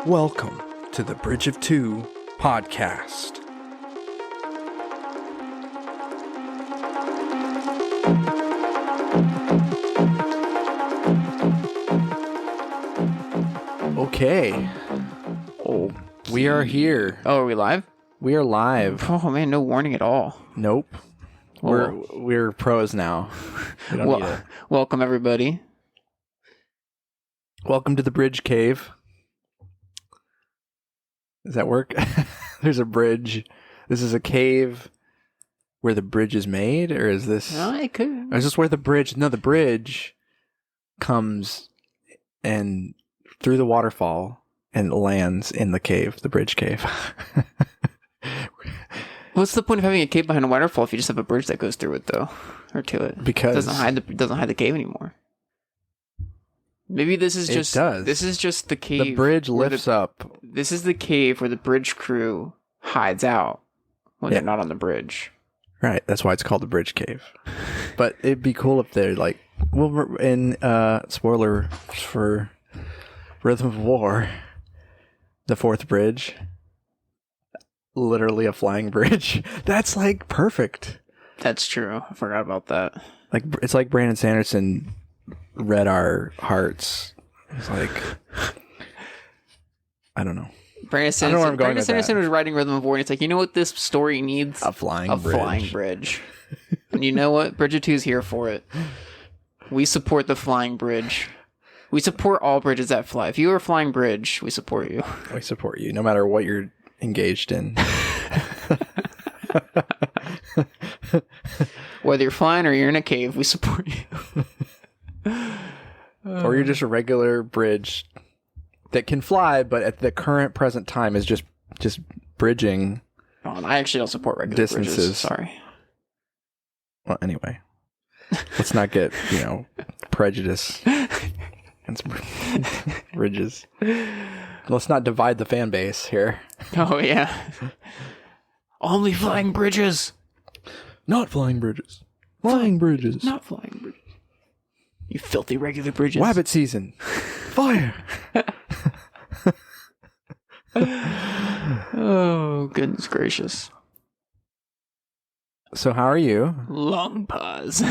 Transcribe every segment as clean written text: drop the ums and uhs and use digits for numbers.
Welcome to the Bridge of Two podcast. Okay. Oh, We are here. Oh, are we live? We are live. Oh man, no warning at all. Nope. We're pros now. We don't need it. Welcome everybody. Welcome to the Bridge Cave. Does that work? There's a bridge. This is a cave where the bridge is made, or is this? No, it could. Or is this where the bridge? No, the bridge comes and through the waterfall and lands in the cave, the bridge cave. What's the point of having a cave behind a waterfall if you just have a bridge that goes through it, though, or to it? Because it doesn't hide the cave anymore. Maybe this is just. It does. This is just the cave. The bridge lifts up. This is the cave where the bridge crew hides out when they're not on the bridge. Right. That's why it's called the Bridge Cave. But it'd be cool if they're like, well, in spoiler for Rhythm of War, the fourth bridge, literally a flying bridge. That's like perfect. That's true. I forgot about that. Like it's like Brandon Sanderson read our hearts. It's like, I don't know. Brandon Sanderson was writing Rhythm of War, and it's like, you know what this story needs? A flying bridge. And you know what? Bridge of Two is here for it. We support the flying bridge. We support all bridges that fly. If you are a flying bridge, we support you. We support you, no matter what you're engaged in. Whether you're flying or you're in a cave, we support you. Or you're just a regular bridge that can fly, but at the current present time is just bridging. Oh, and I actually don't support regular distances. Bridges. Sorry. Well, anyway, let's not get prejudice against bridges. Let's not divide the fan base here. Oh yeah, only flying bridges. Not flying bridges. Flying bridges. Not flying bridges. You filthy regular bridges. Wabbit season. Fire. Oh, goodness gracious. So how are you? Long pause.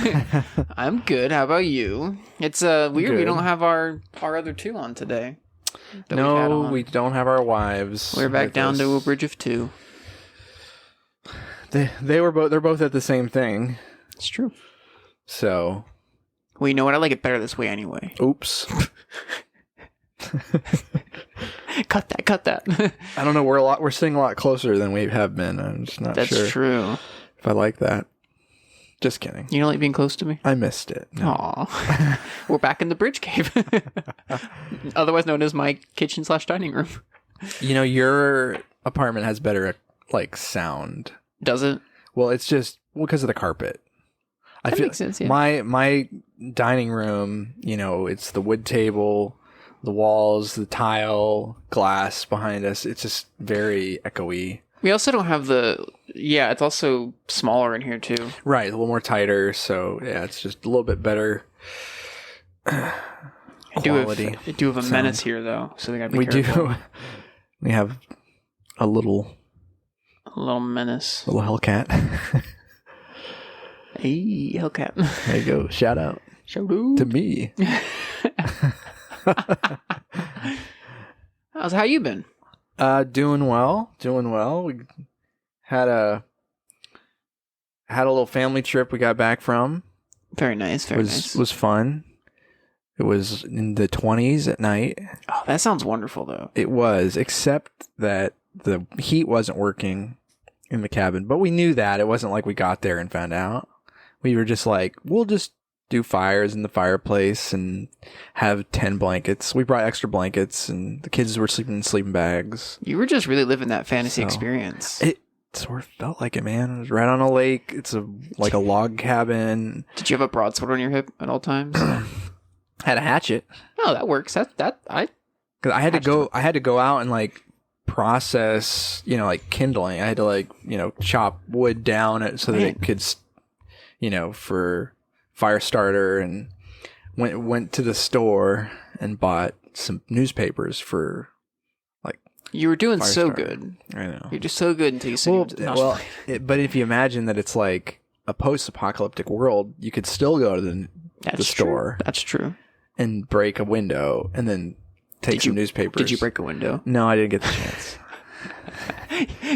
I'm good. How about you? It's weird Good. we don't have our other two on today. No, we don't have our wives. We're back down to a bridge of two. They're both at the same thing. It's true. So, well, you know what? I like it better this way anyway. Oops. Cut that. I don't know. We're sitting a lot closer than we have been. I'm just not sure. That's true. If I like that. Just kidding. You don't like being close to me? I missed it. No. Aw. We're back in the bridge cave. Otherwise known as my kitchen/dining room. You know, your apartment has better sound. Does it? Well, it's just because of the carpet. That makes sense, yeah. My dining room, it's the wood table, the walls, the tile, glass behind us. It's just very echoey. We also don't have it's also smaller in here too. Right, a little more tighter. So yeah, it's just a little bit better quality. I do have a menace here though, so we gotta be careful. We do. We have a little menace. Little Hellcat. Hey, Hellcat. There you go. Shout out. Shout out. To me. How you been? Doing well. We had a little family trip we got back from. Very nice. It was fun. It was in the 20s at night. Oh, that sounds wonderful though. It was, except that the heat wasn't working in the cabin. But we knew that. It wasn't like we got there and found out. We were just like, we'll just do fires in the fireplace and have 10 blankets. We brought extra blankets and the kids were sleeping in sleeping bags. You were just really living that fantasy experience. It sort of felt like it, man. It was right on a lake. It's a log cabin. Did you have a broadsword on your hip at all times? Had a hatchet. Oh, that works. Because I had to go out and process, kindling. I had to chop wood down so that it could, for fire starter, and went to the store and bought some newspapers for You were doing so Firestarter. good. I know. You're just so good until you see But if you imagine that it's like a post-apocalyptic world, you could still go to the store. That's true. And break a window and then take some newspapers. Did you break a window? No, I didn't get the chance.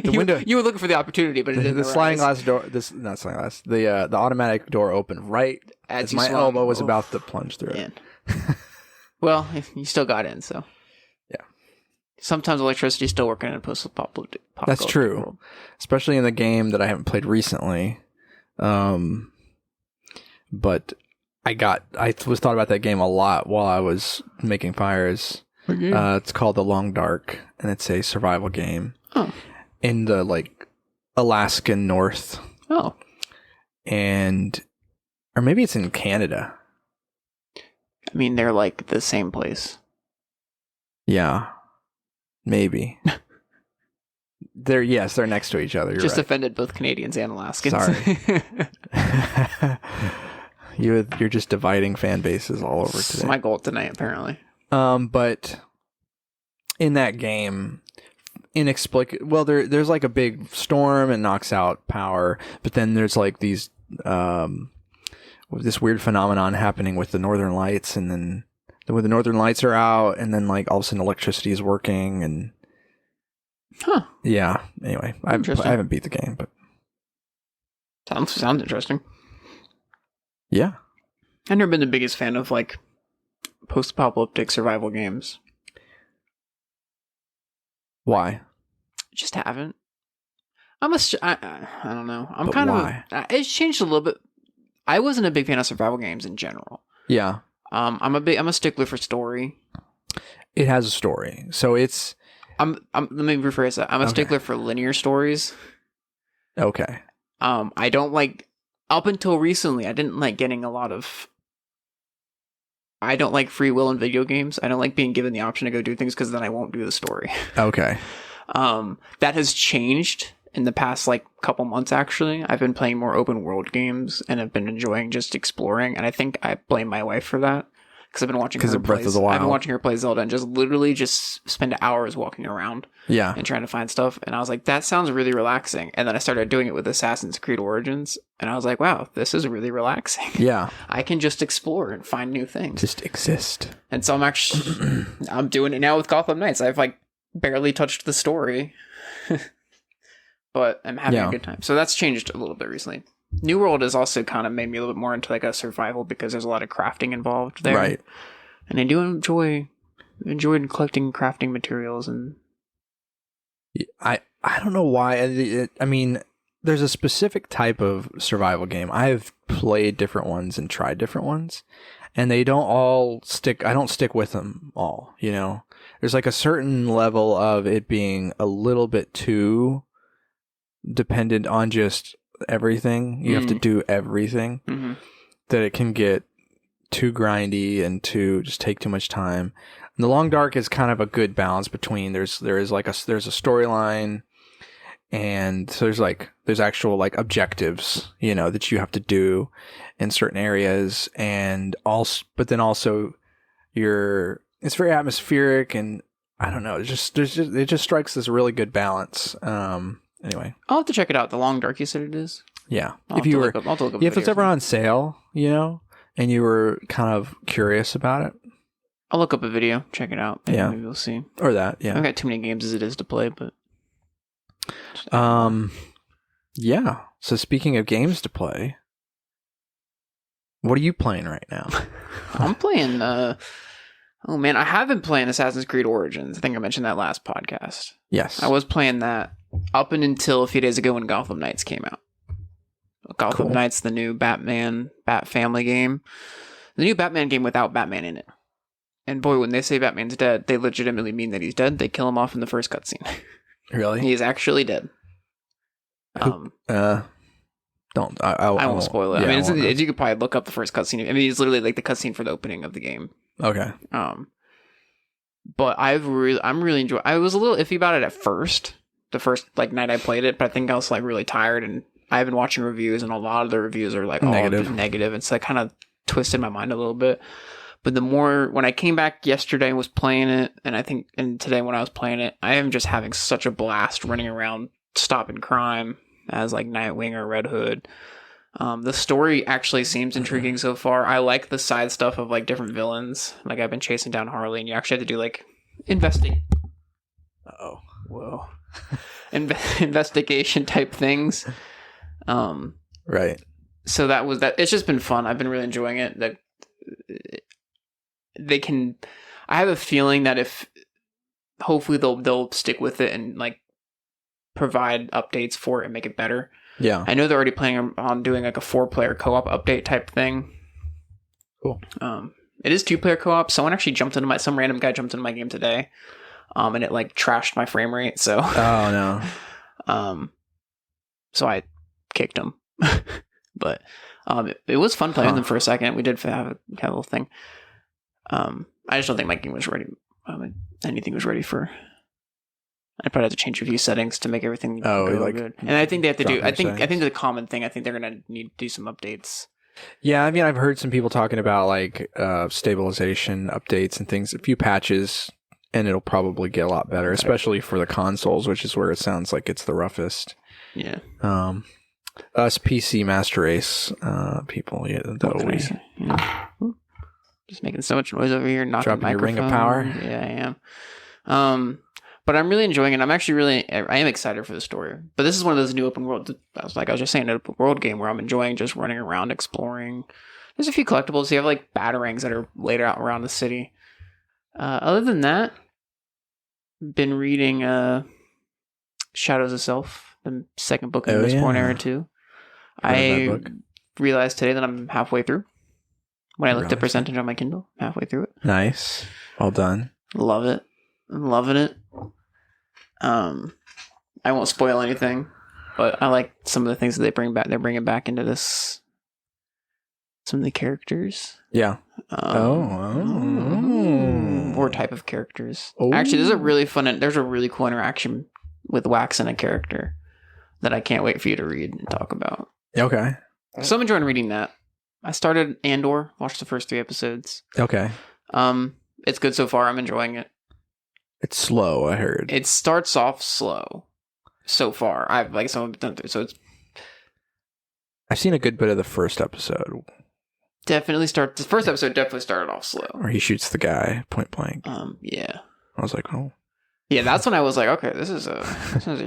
Window. You were looking for the opportunity, but it didn't. The sliding glass door. Not sliding glass. The automatic door opened right as my elbow was about to plunge through it. Well, you still got in, so yeah. Sometimes electricity's still working in a post-apocalyptic world. That's true, especially in the game that I haven't played recently. But I was thought about that game a lot while I was making fires. It's called The Long Dark, and it's a survival game in the like Alaskan North. Oh, or maybe it's in Canada. I mean, they're like the same place. Yeah, maybe. They're next to each other. You're just right. offended both Canadians and Alaskans. Sorry. You're just dividing fan bases all over today. It's my goal tonight, apparently. But in that game, there's like a big storm and knocks out power, but then there's like these this weird phenomenon happening with the Northern Lights, and then when the Northern Lights are out, and then like all of a sudden electricity is working, and yeah. Anyway, I haven't beat the game, but sounds interesting. Yeah, I've never been the biggest fan of like post-apocalyptic survival games. Why? Just haven't. I don't know. I'm But kind why? of. It's changed a little bit. I wasn't a big fan of survival games in general. Yeah. I'm a stickler for story. It has a story, so it's. Let me rephrase that. I'm a stickler for linear stories. Okay. I don't like. Up until recently, I didn't like getting a lot of. I don't like free will in video games. I don't like being given the option to go do things because then I won't do the story. Okay. That has changed in the past like couple months. Actually, I've been playing more open world games and I've been enjoying just exploring. And I think I blame my wife for that because I've been watching her Breath of the Wild. I've been watching her play Zelda and literally spend hours walking around. Yeah. And trying to find stuff. And I was like, that sounds really relaxing. And then I started doing it with Assassin's Creed Origins. And I was like, wow, this is really relaxing. Yeah. I can just explore and find new things. Just exist. And so I'm doing it now with Gotham Knights. I've like barely touched the story. But I'm having a good time. So that's changed a little bit recently. New World has also kind of made me a little bit more into like a survival because there's a lot of crafting involved there. Right. And I do enjoyed collecting crafting materials and I don't know why. I mean, there's a specific type of survival game. I've played different ones and tried different ones, and they don't all stick. I don't stick with them all, you know? There's like a certain level of it being a little bit too dependent on just everything. You have to do everything. Mm-hmm. That it can get too grindy and just take too much time. And The Long Dark is kind of a good balance between there's a storyline, and so there's actual like objectives, you know, that you have to do in certain areas, and also, but then also it's very atmospheric, and I don't know, it just strikes this really good balance. Anyway, I'll have to check it out. The Long Dark, you said it is? Yeah. If it's ever on sale, you know, and you were kind of curious about it, I'll look up a video, check it out. Maybe we'll see. Or that, yeah. I've got too many games as it is to play, but yeah. So speaking of games to play, what are you playing right now? I'm playing oh man, I have been playing Assassin's Creed Origins. I think I mentioned that last podcast. Yes. I was playing that up and until a few days ago when Gotham Knights came out. Gotham Knights, the new Bat Family game. The new Batman game without Batman in it. And boy, when they say Batman's dead, they legitimately mean that he's dead. They kill him off in the first cutscene. Really? He is actually dead. Don't. I won't spoil it. Yeah, I mean, you could probably look up the first cutscene. I mean, it's literally like the cutscene for the opening of the game. Okay. But I'm really enjoying. I was a little iffy about it at first. The first like night I played it, but I think I was like really tired, and I've been watching reviews, and a lot of the reviews are like negative. Negative, and so I kind of twisted my mind a little bit. But the more, when I came back yesterday and was playing it, and today when I was playing it, I am just having such a blast running around stopping crime as like Nightwing or Red Hood. The story actually seems intriguing so far. I like the side stuff of like different villains. Like I've been chasing down Harley, and you actually have to do like investigation type things. Right. So that was that. It's just been fun. I've been really enjoying it. That they can. I have a feeling that if hopefully they'll stick with it and like provide updates for it and make it better. Yeah. I know they're already planning on doing like a 4-player co-op update type thing. Cool. It is 2-player co-op. Some random guy jumped into my game today. And it like trashed my frame rate. So. Oh no. So I kicked him. But it was fun playing them for a second. We did have a little thing. I just don't think my game was ready. Anything was ready for. I probably have to change a few settings to make everything go good. And I think they have to do. I think the common thing. I think they're gonna need to do some updates. Yeah, I mean, I've heard some people talking about like stabilization updates and things. A few patches, and it'll probably get a lot better, especially for the consoles, which is where it sounds like it's the roughest. Yeah. Us PC Master Race people, just making so much noise over here, knocking dropping your ring of power. Yeah, I am. But I'm really enjoying it. I am excited for the story. But this is one of those new open world. I was just saying, an open world game where I'm enjoying just running around, exploring. There's a few collectibles. You have like batarangs that are laid out around the city. Other than that, been reading Shadows of Self, the second book in the Mistborn Era 2. I realized today that I'm halfway through. When I looked at percentage on my Kindle, halfway through it. Nice. Well done. Love it. I'm loving it. I won't spoil anything, but I like some of the things that they bring back. They're bringing back into this. Some of the characters. Yeah. Or type of characters. Oh. Actually, there's a really cool interaction with Wax and a character that I can't wait for you to read and talk about. Okay. So I'm enjoying reading that. I started Andor, watched the first 3 episodes. Okay. It's good so far. I'm enjoying it. It's slow, I heard. It starts off slow so far. I've like some done through, so it's I've seen a good bit of the first episode. the first episode definitely started off slow. Where he shoots the guy point blank. Yeah. I was like, oh. Yeah, that's when I was like, okay, this is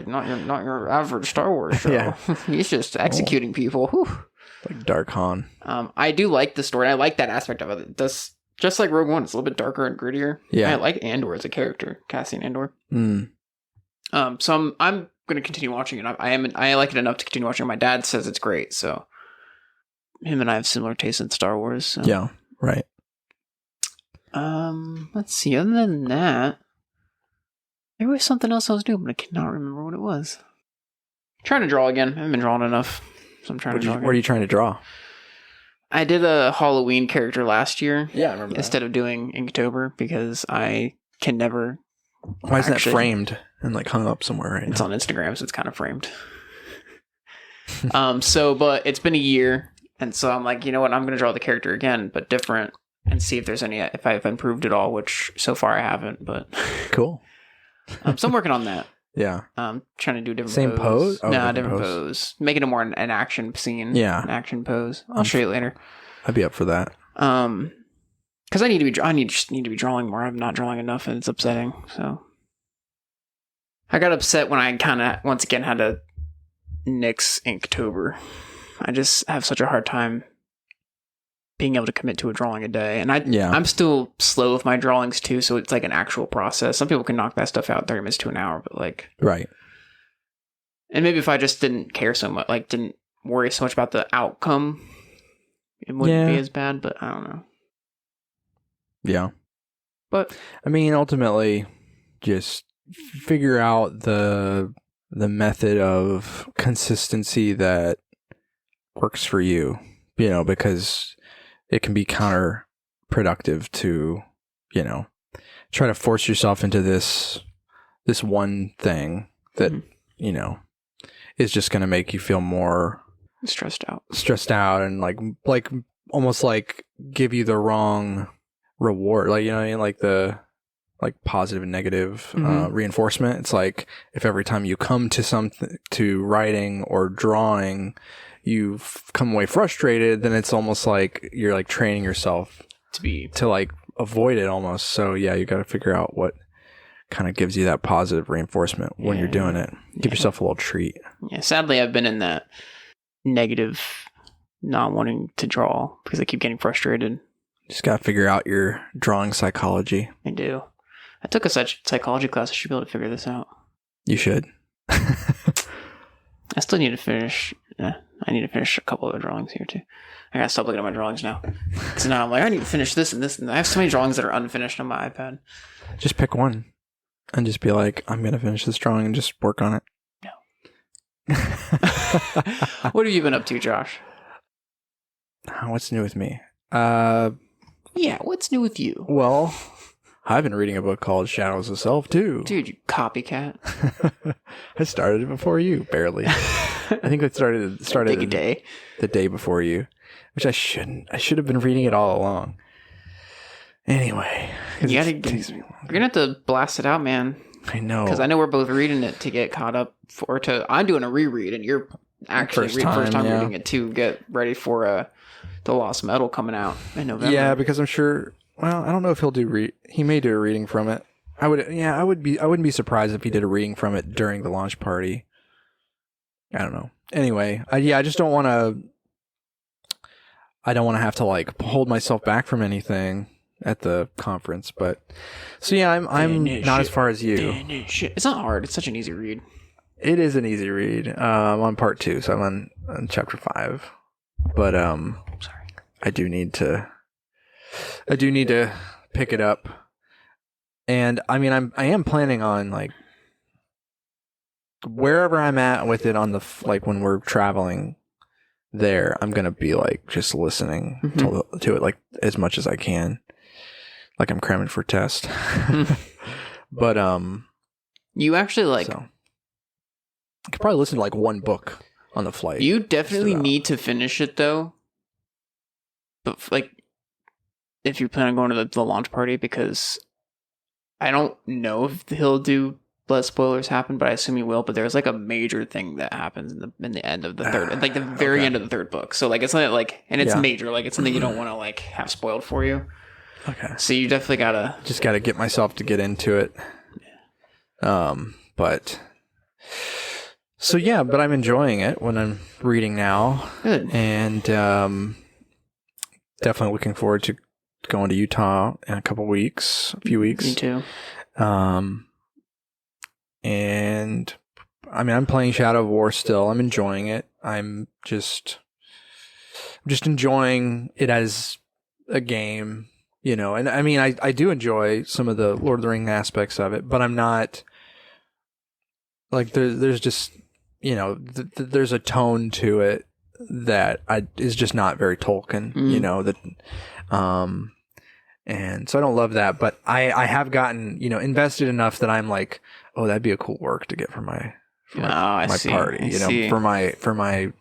not your average Star Wars show. Yeah. He's just executing people. Whew. Like Dark Han. I do like the story. I like that aspect of it. It does, just like Rogue One, it's a little bit darker and grittier. Yeah. I like Andor as a character, Cassian Andor. Mm. So I'm going to continue watching it. I like it enough to continue watching it. My dad says it's great, so him and I have similar tastes in Star Wars. So. Yeah, right. Let's see. Other than that, there was something else I was doing, but I cannot remember what it was. Trying to draw again. I haven't been drawing enough, so I'm trying to draw again. What are you trying to draw? I did a Halloween character last year. Yeah, I remember instead of doing Inktober, because I can never. Why isn't that framed and like hung up somewhere right now? It's on Instagram, so it's kind of framed. But it's been a year, and so I'm like, you know what? I'm going to draw the character again, but different, and see if there's if I've improved at all, which so far I haven't. But cool. So I'm working on that. Yeah. Trying to do different Same pose? Oh, no, different pose. Making it more an action scene. Yeah. An action pose. I'll show you later. I'd be up for that. Because I need to be drawing more. I'm not drawing enough, and it's upsetting. So I got upset when I kind of once again had to nix Inktober. I just have such a hard time being able to commit to a drawing a day, and I'm still slow with my drawings too. So it's like an actual process. Some people can knock that stuff out in 30 minutes to an hour, but like right. And maybe if I just didn't care so much, like didn't worry so much about the outcome, it wouldn't be as bad. But I don't know. Yeah. But I mean, ultimately, just figure out the method of consistency that works for you, because it can be counterproductive to, try to force yourself into this one thing that, is just going to make you feel more stressed out and like almost like give you the wrong reward, like, you know what I mean, like the positive and negative reinforcement. It's like if every time you come to something, to writing or drawing, you've come away frustrated, then it's almost like you're like training yourself to like avoid it almost. So yeah, you got to figure out what kind of gives you that positive reinforcement when you're doing it. Give yourself a little treat. Yeah, sadly I've been in that negative not wanting to draw because I keep getting frustrated. Just got to figure out your drawing psychology. I do. I took a psychology class. I should be able to figure this out. You should. I still need to finish. I need to finish a couple of drawings here too. I gotta stop looking at my drawings now. Because now I'm like, I need to finish this and this. And I have so many drawings that are unfinished on my iPad. Just pick one and just be like, I'm going to finish this drawing and just work on it. No. What have you been up to, Josh? What's new with me? Yeah, what's new with you? Well, I've been reading a book called Shadows of Self too. Dude, you copycat. I started it before you, barely. I think I started the day before you, which I shouldn't. I should have been reading it all along. Anyway, you're gonna have to blast it out, man. I know, because I know we're both reading it to get caught up I'm doing a reread, and you're actually first time reading it too. Get ready for the Lost Metal coming out in November. Yeah, because I'm sure. Well, I don't know if he'll do. He may do a reading from it. I wouldn't be surprised if he did a reading from it during the launch party. I don't know. Anyway, I just don't want to. I don't want to have to like hold myself back from anything at the conference, but so yeah, I'm not as far as you. It's not hard. It's such an easy read. It is an easy read. I'm on part 2, so I'm on chapter 5. But sorry, I do need to pick it up, and I mean I am planning on like wherever I'm at with it on the like when we're traveling there, I'm gonna be like just listening to it like as much as I can. Like I'm cramming for test. But you actually like so. I could probably listen to like one book on the flight. You definitely need to finish it though. But like if you plan on going to the launch party, because I don't know if he'll do let spoilers happen, but I assume he will. But there's like a major thing that happens in the end of the third, like the very end of the third book. So like it's not like, and it's major, like it's something you don't want to like have spoiled for you. Okay. So you definitely gotta get myself to get into it. But so yeah, but I'm enjoying it when I'm reading now. Good. And definitely looking forward to going to Utah in a few weeks. Me too. And I mean, I'm playing Shadow of War still. I'm enjoying it. I'm just enjoying it as a game, you know. And I mean, I do enjoy some of the Lord of the Ring aspects of it, but I'm not like there's just, you know, there's a tone to it that is just not very Tolkien, you know, that and so I don't love that, but I have gotten, you know, invested enough that I'm like, oh, that'd be a cool work to get for my party, you know, for my,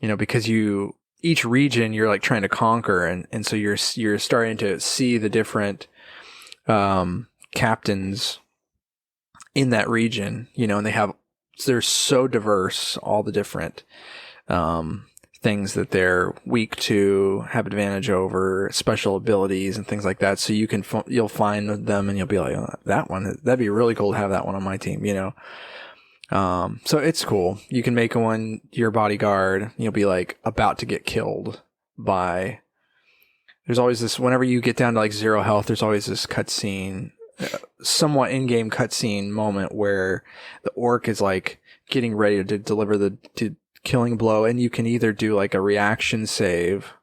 you know, because each region you're like trying to conquer, and so you're starting to see the different captains in that region, you know, and they're so diverse, all the different things that they're weak to, have advantage over, special abilities and things like that. So you'll find them and you'll be like, oh, that'd be really cool to have that one on my team, you know. So it's cool. You can make one your bodyguard. You'll be like about to get killed by. There's always this, whenever you get down to like 0 health, there's always this cutscene, somewhat in-game cutscene moment where the orc is like getting ready to deliver the killing blow, and you can either do like a reaction save,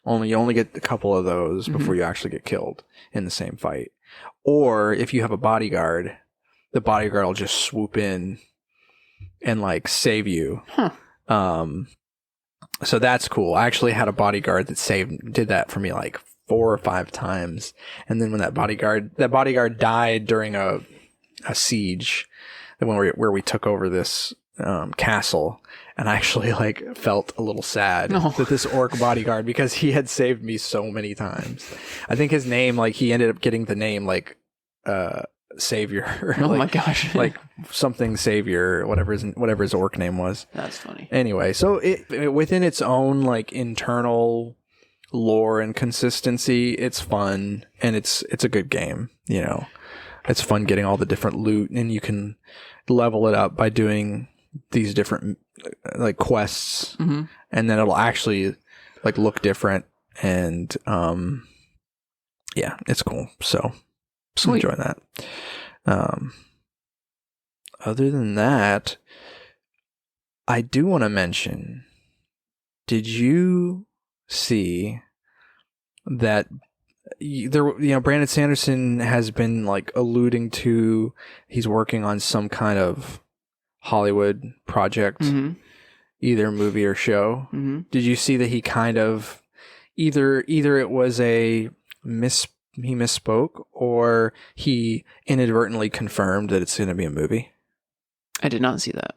you only get a couple of those before you actually get killed in the same fight, or if you have a bodyguard, the bodyguard will just swoop in and like save you. So that's cool. I actually had a bodyguard that did that for me like 4 or 5 times, and then when that bodyguard died during a siege, where we took over this castle, And I actually like felt a little sad that this orc bodyguard, because he had saved me so many times. I think his name, like he ended up getting the name like Savior. Oh like, my gosh. like something Savior, whatever his orc name was. That's funny. Anyway, so it within its own like internal lore and consistency, it's fun and it's a good game, you know. It's fun getting all the different loot, and you can level it up by doing these different like quests, and then it'll actually like look different, and yeah, it's cool. So enjoy that. Other than that, I do want to mention, did you see that Brandon Sanderson has been like alluding to he's working on some kind of Hollywood project, either movie or show. Did you see that he kind of either it was he misspoke, or he inadvertently confirmed that it's going to be a movie? I did not see that.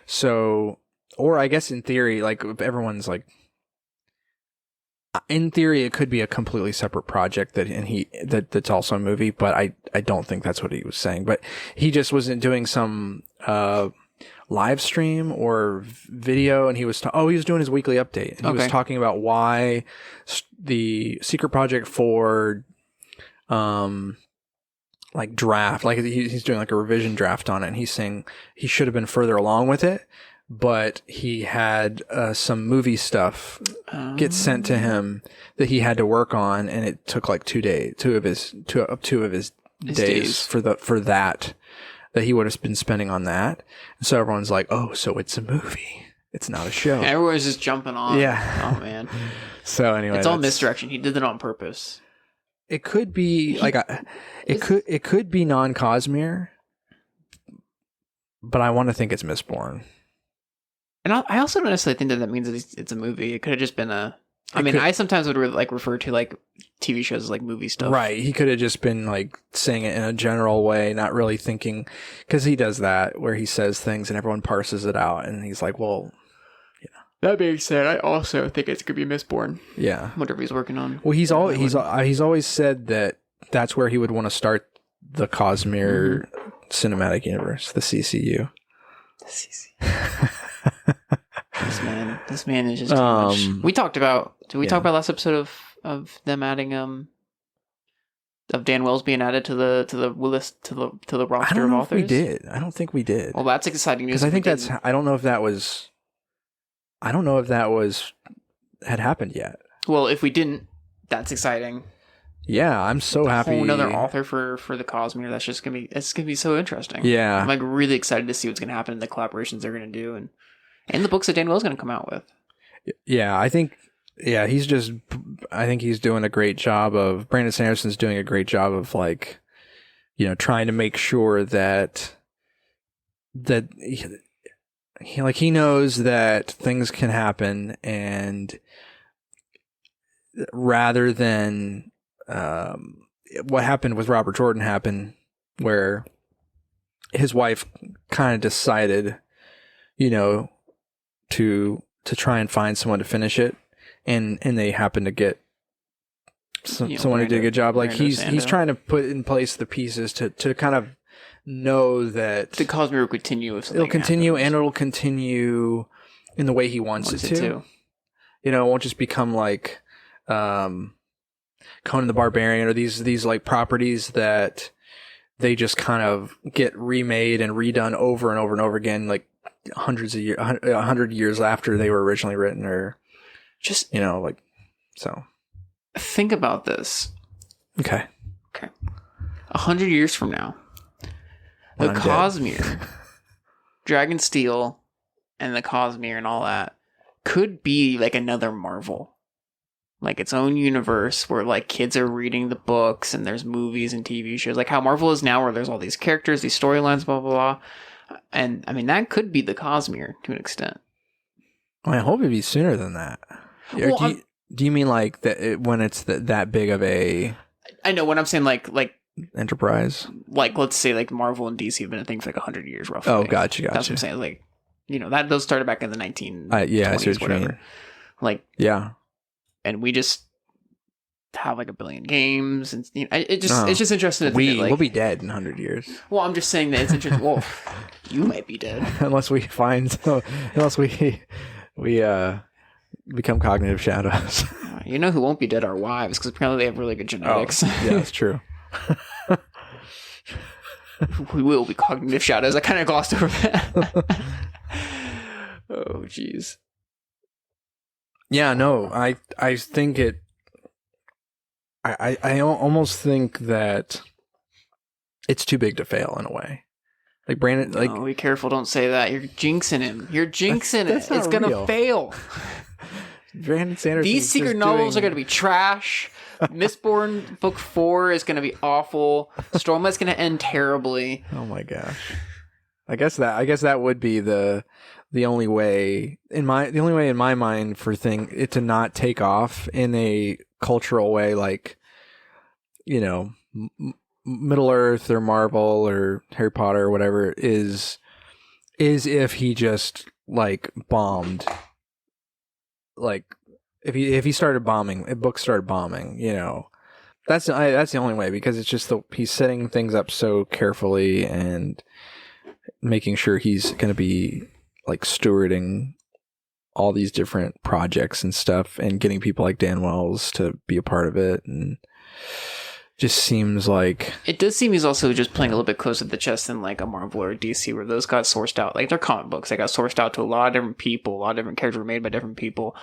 So, or I guess in theory, like everyone's like, in theory, it could be a completely separate project that's also a movie, but I don't think that's what he was saying. But he just wasn't doing some live stream or video, and he was he was doing his weekly update, and he was talking about why the secret project for like draft, like he's doing like a revision draft on it, and he's saying he should have been further along with it. But he had some movie stuff get sent to him that he had to work on, and it took like 2 days, two of his days for that he would have been spending on that. And so everyone's like, "Oh, so it's a movie? It's not a show." Everyone's just jumping on. Yeah. Oh man. So anyway, it's all misdirection. He did it on purpose. It could be like it could be non-Cosmere, but I want to think it's Mistborn. And I also don't necessarily think that means that it's a movie. It could have just been I sometimes would like refer to like TV shows as like movie stuff. Right. He could have just been like saying it in a general way, not really thinking, because he does that where he says things and everyone parses it out, and he's like, well, yeah. That being said, I also think it's gonna be Mistborn. Yeah. Whatever he's working on. Well, he's always said that that's where he would want to start the Cosmere Cinematic Universe, the CCU. The CCU. This man is just too much. We talked about. Did we talk about last episode of them adding of Dan Wells being added to the list to the roster of authors? We did. I don't think we did. Well, that's exciting news. Because I think that's. I don't know if that was had happened yet. Well, if we didn't, that's exciting. Yeah, I'm so happy. Whole another author for the Cosmere. That's just gonna be so interesting. Yeah, I'm like really excited to see what's gonna happen in the collaborations they're gonna do and the books that Dan Wells gonna come out with. Yeah, I think he's doing a great job of. Brandon Sanderson's doing a great job of like, trying to make sure that he knows that things can happen, and rather than what happened with Robert Jordan happened, where his wife kind of decided, to try and find someone to finish it, and they happened to get someone who did a good job. Like he's trying to put in place the pieces to kind of know that the Cosmere will continue. It'll continue, and it'll continue in the way he wants it to. It won't just become like Conan the Barbarian or these like properties that they just kind of get remade and redone over and over and over again, like hundreds of years, 100 years after they were originally written, or just like so. Think about this. Okay. 100 years from now, the Cosmere, Dragonsteel, and the Cosmere and all that could be like another Marvel. Like its own universe where like kids are reading the books and there's movies and TV shows, like how Marvel is now, where there's all these characters, these storylines, blah, blah, blah. And I mean, that could be the Cosmere to an extent. Well, I hope it'd be sooner than that. Well, do you mean like that when it's that big of a... I know when I'm saying like enterprise. Like, let's say like Marvel and DC have been a thing for like 100 years roughly. Oh, gotcha. That's what I'm saying. Like, that those started back in the 1920s, I see what you whatever. mean. Like, Yeah. and we just have like a billion games, and it's just interesting to think that, like, we'll be dead in 100 years. Well, I'm just saying that it's interesting. Well, you might be dead unless we become cognitive shadows. You know who won't be dead? Our wives, because apparently they have really good genetics. Yeah, that's true. We will be cognitive shadows. I kind of glossed over that. Oh, jeez. Yeah, no, I think it. I almost think that it's too big to fail in a way. Like Brandon, like, oh, be careful! Don't say that. You're jinxing him. You're jinxing that's it. It's gonna fail. Brandon Sanderson. These secret novels are gonna be trash. Mistborn Book 4 is gonna be awful. Stormlight's gonna end terribly. Oh my gosh! I guess that would be the only way in my mind for it to not take off in a cultural way, like, Middle Earth or Marvel or Harry Potter or whatever, is if he just like bombed, like if he started bombing, if books started bombing, that's the only way, because it's just he's setting things up so carefully and making sure he's going to be like stewarding all these different projects and stuff, and getting people like Dan Wells to be a part of it, and just seems like it does seem he's also just playing a little bit closer to the chest than like a Marvel or a DC, where those got sourced out. Like, they're comic books, they got sourced out to a lot of different people, a lot of different characters were made by different people.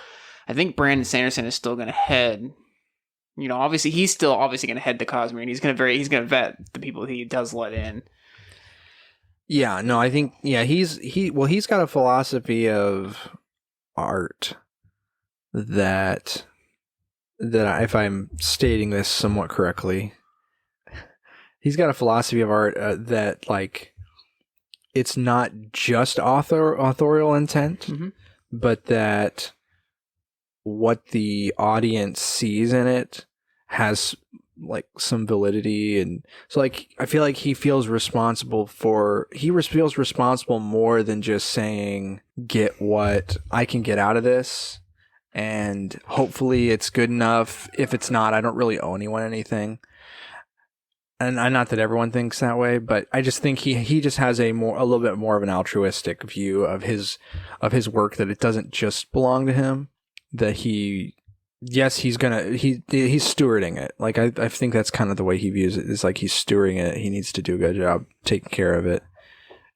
I think Brandon Sanderson is still going to head. Obviously he's still obviously going to head the Cosmere, and he's going to vet the people he does let in. Yeah, no, I think he's got a philosophy of art that if I'm stating this somewhat correctly, he's got a philosophy of art that, like, it's not just authorial intent, mm-hmm. but that what the audience sees in it has like some validity. And so, like, I feel like he feels responsible more than just saying, get what I can get out of this, and hopefully it's good enough. If it's not, I don't really owe anyone anything. And not that everyone thinks that way, but I just think he just has a little bit more of an altruistic view of his work, that it doesn't just belong to him, that he's stewarding it. Like, I think that's kind of the way he views it, is like he's stewarding it. He needs to do a good job taking care of it,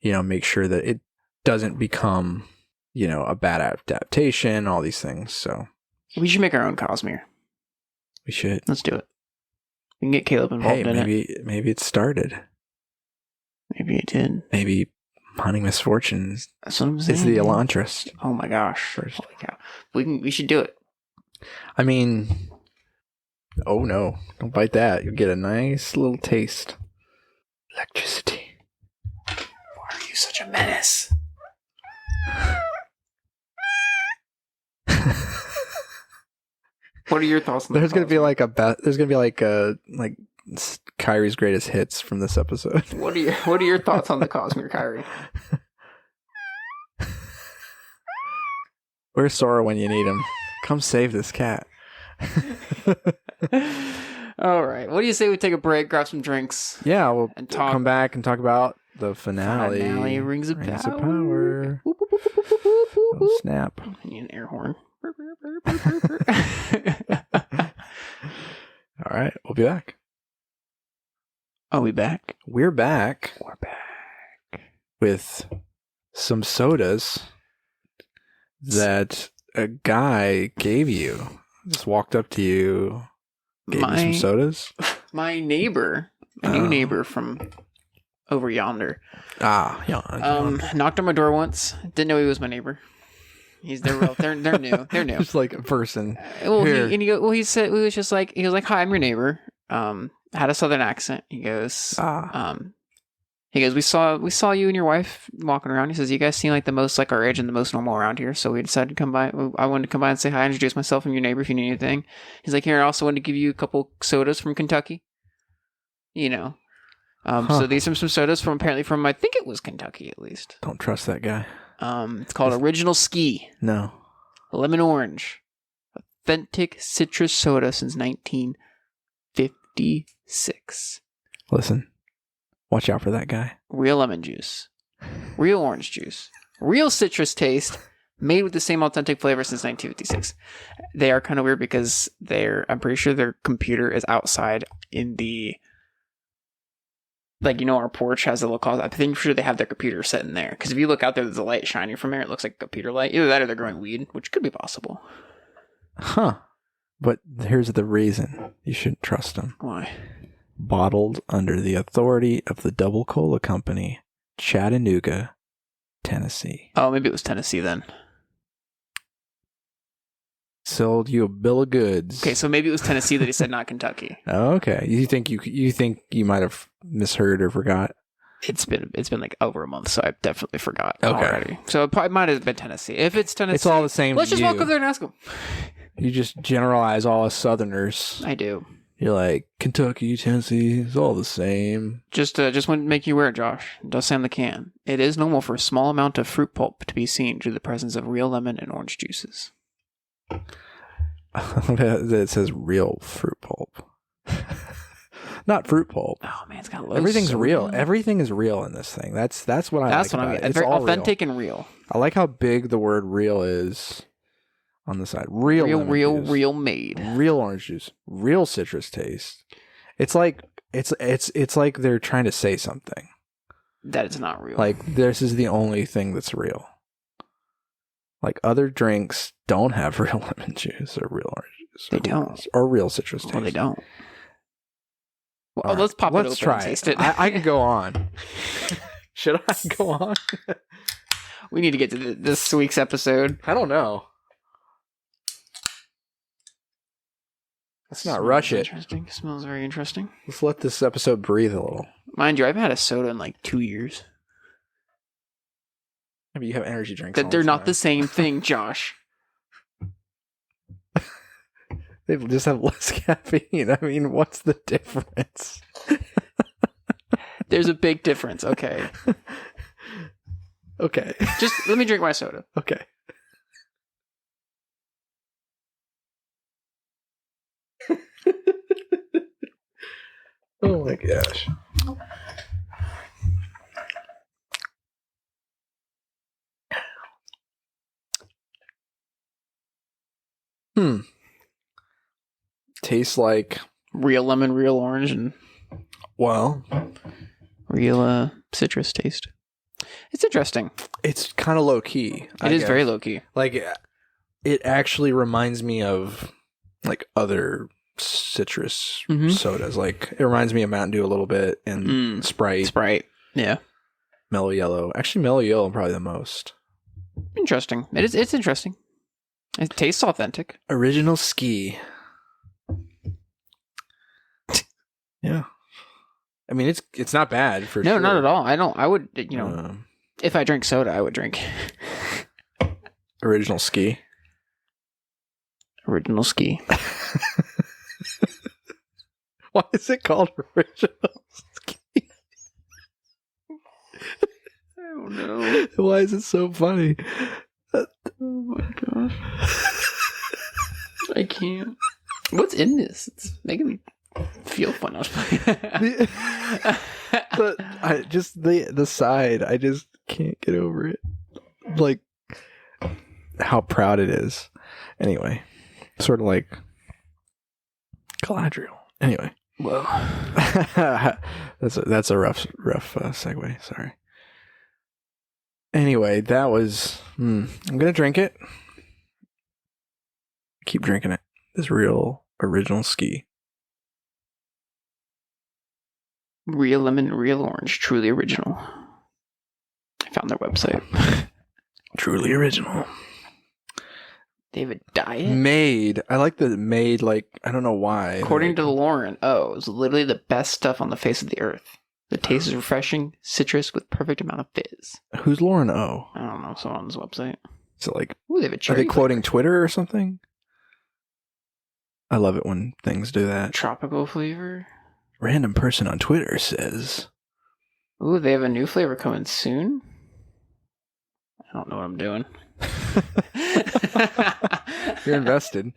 make sure that it doesn't become, a bad adaptation, all these things. So we should make our own Cosmere. We should. Let's do it. We can get Caleb involved in it. Maybe it started. Maybe it did. Maybe Hunting Misfortunes That's what I'm saying. is the Elantris. Oh my gosh. Holy cow. We should do it. I mean, oh no, don't bite that. You'll get a nice little taste. Electricity. Why are you such a menace? What are your thoughts on There's gonna be like Kyrie's greatest hits from this episode. What are your thoughts on the Cosmere, Kyrie? Where's Sora when you need him? Come save this cat. All right. What do you say we take a break, grab some drinks? Yeah, we'll come back and talk about the finale. Rings of Power. Power. Oh, snap. I need an air horn. All right, we'll be back. Are we back? We're back. We're back with some sodas that a guy gave you. Just walked up to you, gave you some sodas. My neighbor, new neighbor from over yonder. Knocked on my door once. Didn't know he was my neighbor. They're new. They're new. Just like a person. He was just like, hi, I'm your neighbor. Had a southern accent. He goes, we saw you and your wife walking around. He says, you guys seem like the most like our age and the most normal around here. So we decided to come by. I wanted to come by and say hi, introduce myself. I'm your neighbor if you need anything. He's like, here, I also wanted to give you a couple sodas from Kentucky. So these are some sodas from I think it was Kentucky at least. Don't trust that guy. It's called Original Ski. No. Lemon orange. Authentic citrus soda since 1956. Listen. Watch out for that guy. Real lemon juice. Real orange juice. Real citrus taste. Made with the same authentic flavor since 1956. They are kind of weird because I'm pretty sure their computer is outside in the, like, our porch has a little closet. I'm pretty sure they have their computer set in there. Because if you look out there, there's a light shining from there. It looks like a computer light. Either that or they're growing weed, which could be possible. Huh. But here's the reason you shouldn't trust them. Why? Bottled under the authority of the Double Cola Company, Chattanooga, Tennessee. Oh, maybe it was Tennessee then. Sold you a bill of goods. Okay, so maybe it was Tennessee that he said, not Kentucky. Oh, okay. You think you might have misheard or forgot? It's been like over a month, so I definitely forgot already. So it probably might have been Tennessee. If it's Tennessee, it's all the same. Let's just you. walk over there and ask them. You just generalize all us Southerners. I do. You're like, Kentucky, Tennessee, it's all the same. Just want to make you aware, Josh. It does say on the can. It is normal for a small amount of fruit pulp to be seen due to the presence of real lemon and orange juices. It says real fruit pulp. Not fruit pulp. Oh man, it's got low everything's soda. real. Everything is real in this thing. That's what I That's like what I about mean. it. It's very all authentic real. and real. I like how big the word real is on the side. Real Made. Real orange juice. Real citrus taste. It's like it's like they're trying to say something. That it's not real. Like this is the only thing that's real. Like other drinks don't have real lemon juice or real orange juice. They don't. Or real citrus taste. Well, they don't. Well, Right. let's pop it open try and taste it. I can go on. Should I go on? We need to get to this week's episode. I don't know. Let's not rush it. Interesting. Smells very interesting. Let's let this episode breathe a little. Mind you, I haven't had a soda in like 2 years. Maybe you have energy drinks. That they're not the same thing, Josh. They just have less caffeine. I mean, what's the difference? There's a big difference. Okay. Okay. Just let me drink my soda. Okay. Oh my gosh. Tastes like Real lemon, real orange, and well, real citrus taste. It's interesting. it's kind of low key. It is very low key. Like it actually reminds me of like other citrus sodas. Like it reminds me of Mountain Dew a little bit and Sprite. Yeah. Mellow Yellow. Actually, Mellow Yellow probably the most. Interesting. It's interesting. It tastes authentic. Original Ski. Yeah. I mean, it's not bad for No, sure. not at all. I would, if I drink soda, I would drink Original Ski. Original Ski. Why is it called Original Ski? I don't know. Why is it so funny? Oh my gosh. I can't. What's in this? It's making me feel fun. But I just the side, I just can't get over it. Like how proud it is. Anyway, sort of like Galadriel. Anyway, Whoa. that's a rough segue. Sorry. Anyway, that was. I'm gonna drink it. Keep drinking it. This real Original Ski. Real lemon, real orange, truly original. I found their website. Truly original. They have a diet? Made. I like the made, like, I don't know why. According to Lauren, it's literally the best stuff on the face of the earth. The taste is refreshing, citrus with perfect amount of fizz. Who's Lauren O? I don't know, someone on this website. So, like, Ooh, they have a are cherry they quoting Twitter or something? I love it when things do that. tropical flavor. Random person on Twitter says. Ooh, they have a new flavor coming soon. I don't know what I'm doing. You're invested.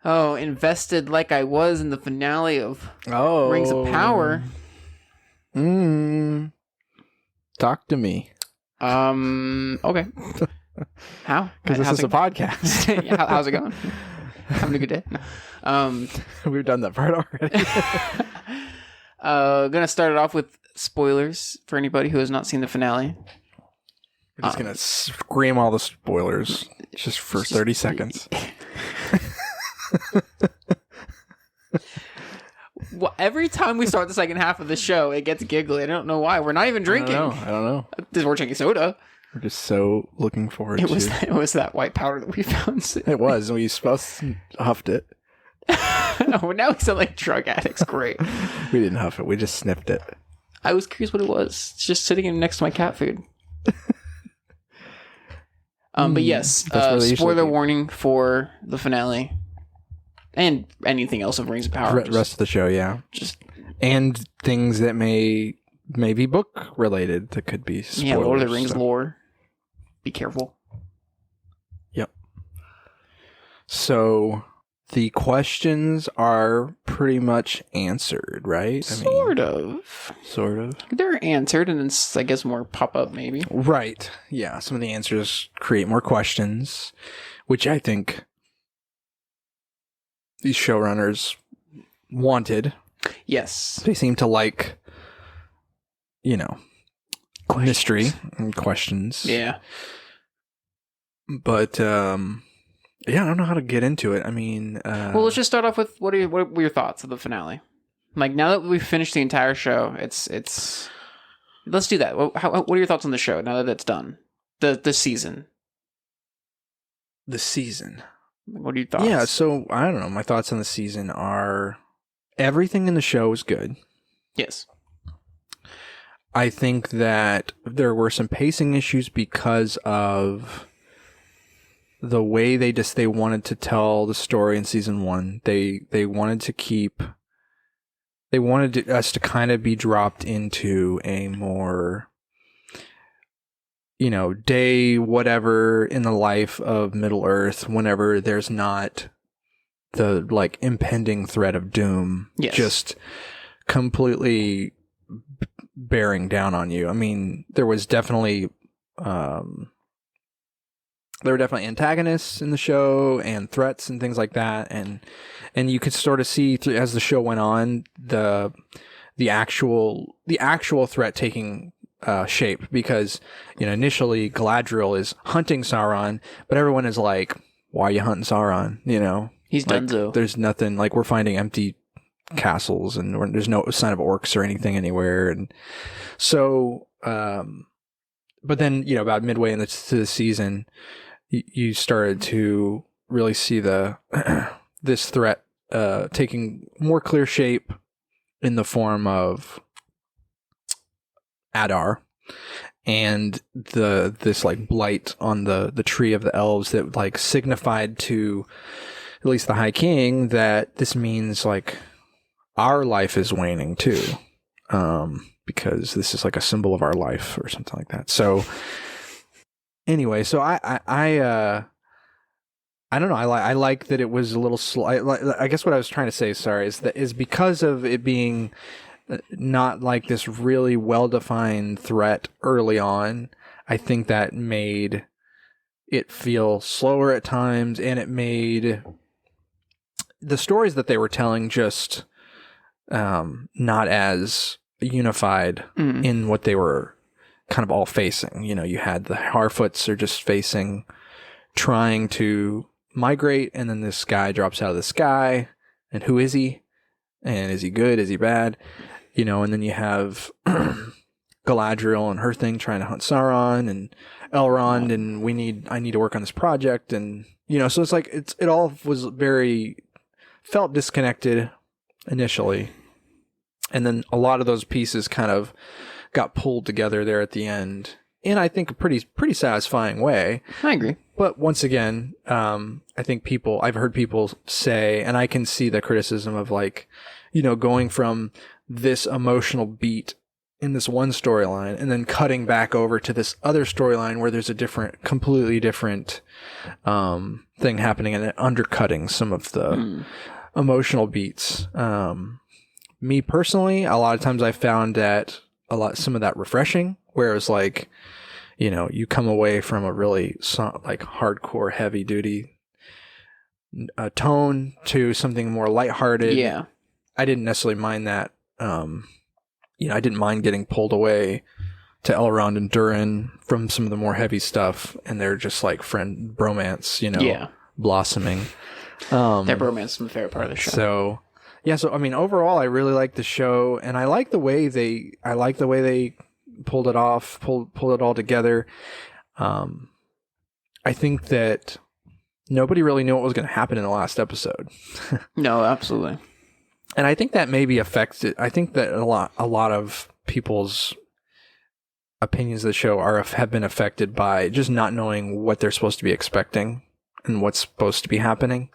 Oh, invested like I was in the finale of Oh. Rings of Power. Talk to me. Okay. How? Because this is a podcast. Yeah, how's it going? Having a good day? No. We've done that part already. Gonna start it off with spoilers for anybody who has not seen the finale. We're just gonna scream all the spoilers just for 30 seconds. Well, every time we start the second half of the show, it gets giggly. I don't know why. We're not even drinking. I don't know. We're drinking soda. We're just so looking forward to it. It was that white powder that we found. It was. We both huffed it. Oh, now we sound like drug addicts. Great. We didn't huff it. We just sniffed it. I was curious what it was. It's just sitting next to my cat food. But yes, spoiler warning for the finale. And anything else of Rings of Power. Rest of the show, yeah. And things that may be book related that could be spoilers. Yeah, Lord of the Rings lore. Be careful. Yep. So the questions are pretty much answered, right? Sort of. They're answered, and then I guess more pop up, maybe. Right. Yeah. Some of the answers create more questions, which I think these showrunners wanted. Yes. They seem to like, mystery and questions. Yeah. But, yeah, I don't know how to get into it. I mean, well, let's just start off with what were your thoughts of the finale? Like, now that we've finished the entire show, it's let's do that. What are your thoughts on the show now that it's done? The season. The season. What are your thoughts? Yeah, so I don't know. My thoughts on the season are everything in the show is good. Yes. I think that there were some pacing issues because of the way they wanted to tell the story in season 1. They wanted us to kind of be dropped into a more, day whatever in the life of Middle Earth whenever there's not the impending threat of doom. Yes. Just completely bearing down on you. I mean, there were definitely antagonists in the show and threats and things like that, and you could sort of see as the show went on the actual threat taking shape, because initially Galadriel is hunting Sauron, but everyone is like, why are you hunting Sauron? He's donezo. There's nothing, we're finding empty castles and there's no sign of orcs or anything anywhere, and so but then about midway into the season you started to really see this threat taking more clear shape in the form of Adar and this blight on the tree of the elves that signified to at least the High King that this means our life is waning too, because this is a symbol of our life or something like that. So anyway, so I don't know. I like that it was a little slow. I guess what I was trying to say, is because of it being not this really well-defined threat early on, I think that made it feel slower at times, and it made the stories that they were telling just not as unified in what they were kind of all facing. You had the Harfoots are just trying to migrate, and then this guy drops out of the sky, and who is he? And is he good? Is he bad? And then you have Galadriel and her thing trying to hunt Sauron, and Elrond, and I need to work on this project, and so it's it all was felt disconnected initially, and then a lot of those pieces kind of got pulled together there at the end in, I think, a pretty satisfying way. I agree. But once again, I think I've heard people say, and I can see the criticism of going from this emotional beat in this one storyline and then cutting back over to this other storyline where there's a completely different thing happening, and it undercutting some of the emotional beats. Me personally, a lot of times I found that some of that refreshing, where it was like, you know, you come away from a really like hardcore, heavy duty tone to something more lighthearted. Yeah. I didn't necessarily mind that. You know, I didn't mind getting pulled away to Elrond and Durin from some of the more heavy stuff, and they're just like bromance, you know, blossoming. That bromance is my favorite part of the show. So, yeah. So, I mean, overall, I really like the show, and I like the way they pulled it off, pulled it all together. I think that nobody really knew what was going to happen in the last episode. No, absolutely. And I think that maybe affected. I think that a lot of people's opinions of the show have been affected by just not knowing what they're supposed to be expecting and what's supposed to be happening,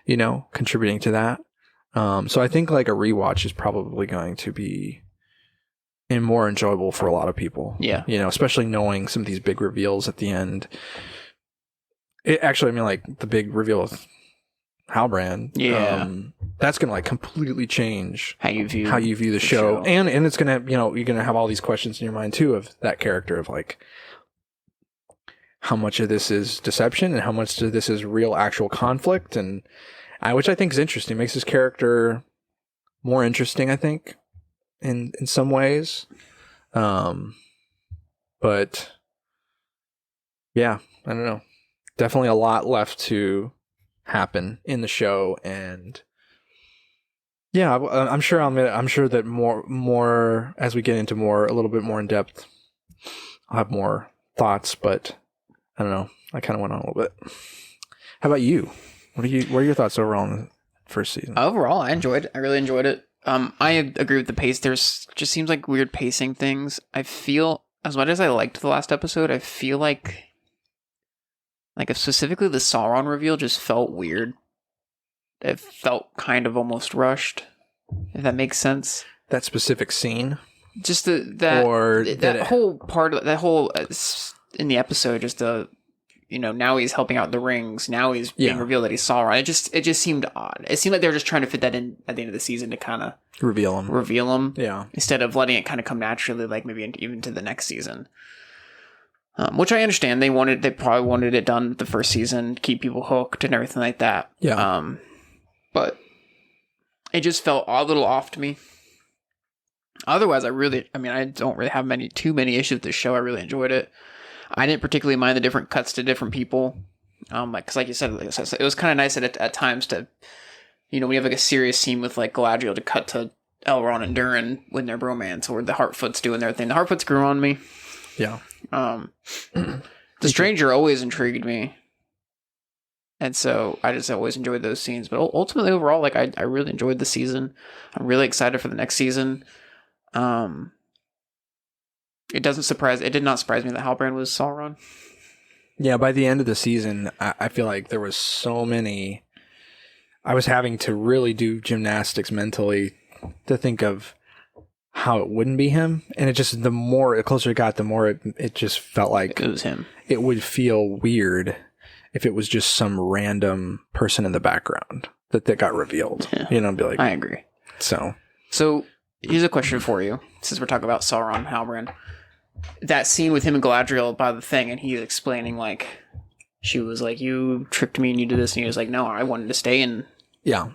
you know, contributing to that. So I think like a rewatch is probably going to be more enjoyable for a lot of people. Yeah. You know, especially knowing some of these big reveals at the end. I mean, like the big reveal of Halbrand. Yeah. That's going to like completely change how you view the show. And it's going to, you know, you're going to have all these questions in your mind too of that character, of like how much of this is deception and how much of this is real actual conflict, and which I think is interesting. Makes his character more interesting, I think, in some ways. But yeah, I don't know. Definitely a lot left to happen in the show, and yeah, I'm sure that more as we get into a little bit more in depth, I'll have more thoughts. But I don't know. I kind of went on a little bit. How about you? What are your thoughts overall on the first season? Overall, I really enjoyed it. I agree with the pace. There's just seems like weird pacing things. I feel, as much as I liked the last episode, I feel like if specifically the Sauron reveal just felt weird. It felt kind of almost rushed, if that makes sense. That specific scene? Just that whole part of that whole in the episode, just now he's helping out the rings. Now he's being revealed that he's Sauron. It just seemed odd. It seemed like they were just trying to fit that in at the end of the season to kind of reveal him. Yeah. Instead of letting it kind of come naturally, like maybe even to the next season. Which I understand. They probably wanted it done the first season, keep people hooked and everything like that. Yeah. But it just felt a little off to me. Otherwise, I don't really have too many issues with this show. I really enjoyed it. I didn't particularly mind the different cuts to different people. Because like you said, it was kind of nice at times to, you know, when you have like a serious scene with like Galadriel, to cut to Elrond and Durin when they're bromance, or the Hartfoots doing their thing. The Hartfoots grew on me. Yeah. The Stranger always intrigued me. And so I just always enjoyed those scenes. But ultimately, overall, like I really enjoyed the season. I'm really excited for the next season. It did not surprise me that Halbrand was Sauron. Yeah, by the end of the season, I feel like there was so many. I was having to really do gymnastics mentally to think of how it wouldn't be him. And it just, the closer it got, the more it just felt like it was him. It would feel weird if it was just some random person in the background that got revealed. Yeah. You know, be like, I agree. So here's a question for you, since we're talking about Sauron and Halbrand. That scene with him and Galadriel by the thing, and he's explaining, like, she was like, you tricked me and you did this, and he was like, no, I wanted to stay in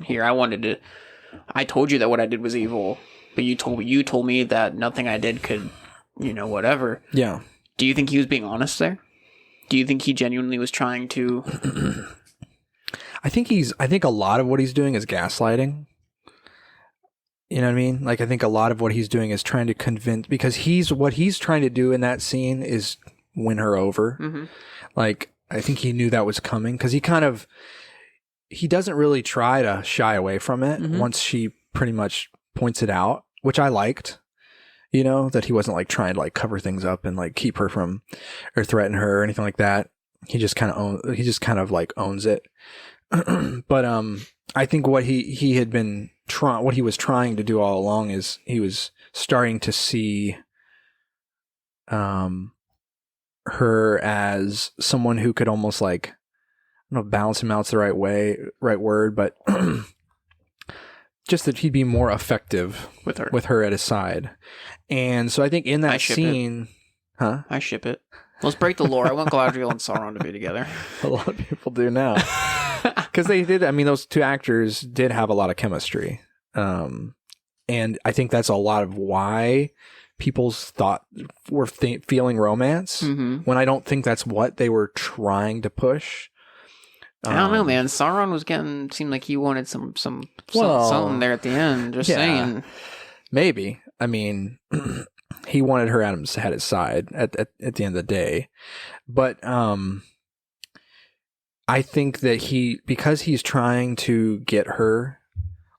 here. I told you that what I did was evil, but you told me that nothing I did could, you know, whatever. Yeah. Do you think he was being honest there? Do you think he genuinely was trying to? I think a lot of what he's doing is gaslighting. You know what I mean? Like, I think a lot of what he's doing is trying to convince, because what he's trying to do in that scene is win her over. Mm-hmm. Like, I think he knew that was coming, because he doesn't really try to shy away from it once she pretty much points it out, which I liked. You know, that he wasn't like trying to like cover things up and like keep her from, or threaten her or anything like that. He just kind of like owns it. But I think what he was trying to do all along is he was starting to see her as someone who could almost like, I don't know if balance him out's the right word, but just that he'd be more effective with her at his side. And so I think in that scene, I ship it. Let's break the lore. I want Galadriel and Sauron to be together. A lot of people do now. Because they did, I mean, those two actors did have a lot of chemistry. And I think that's a lot of why people thought were feeling romance, when I don't think that's what they were trying to push. I don't know, man. Sauron seemed like he wanted something there at the end. Just saying. Maybe. I mean, he wanted her at his side at the end of the day. But I think that because he's trying to get her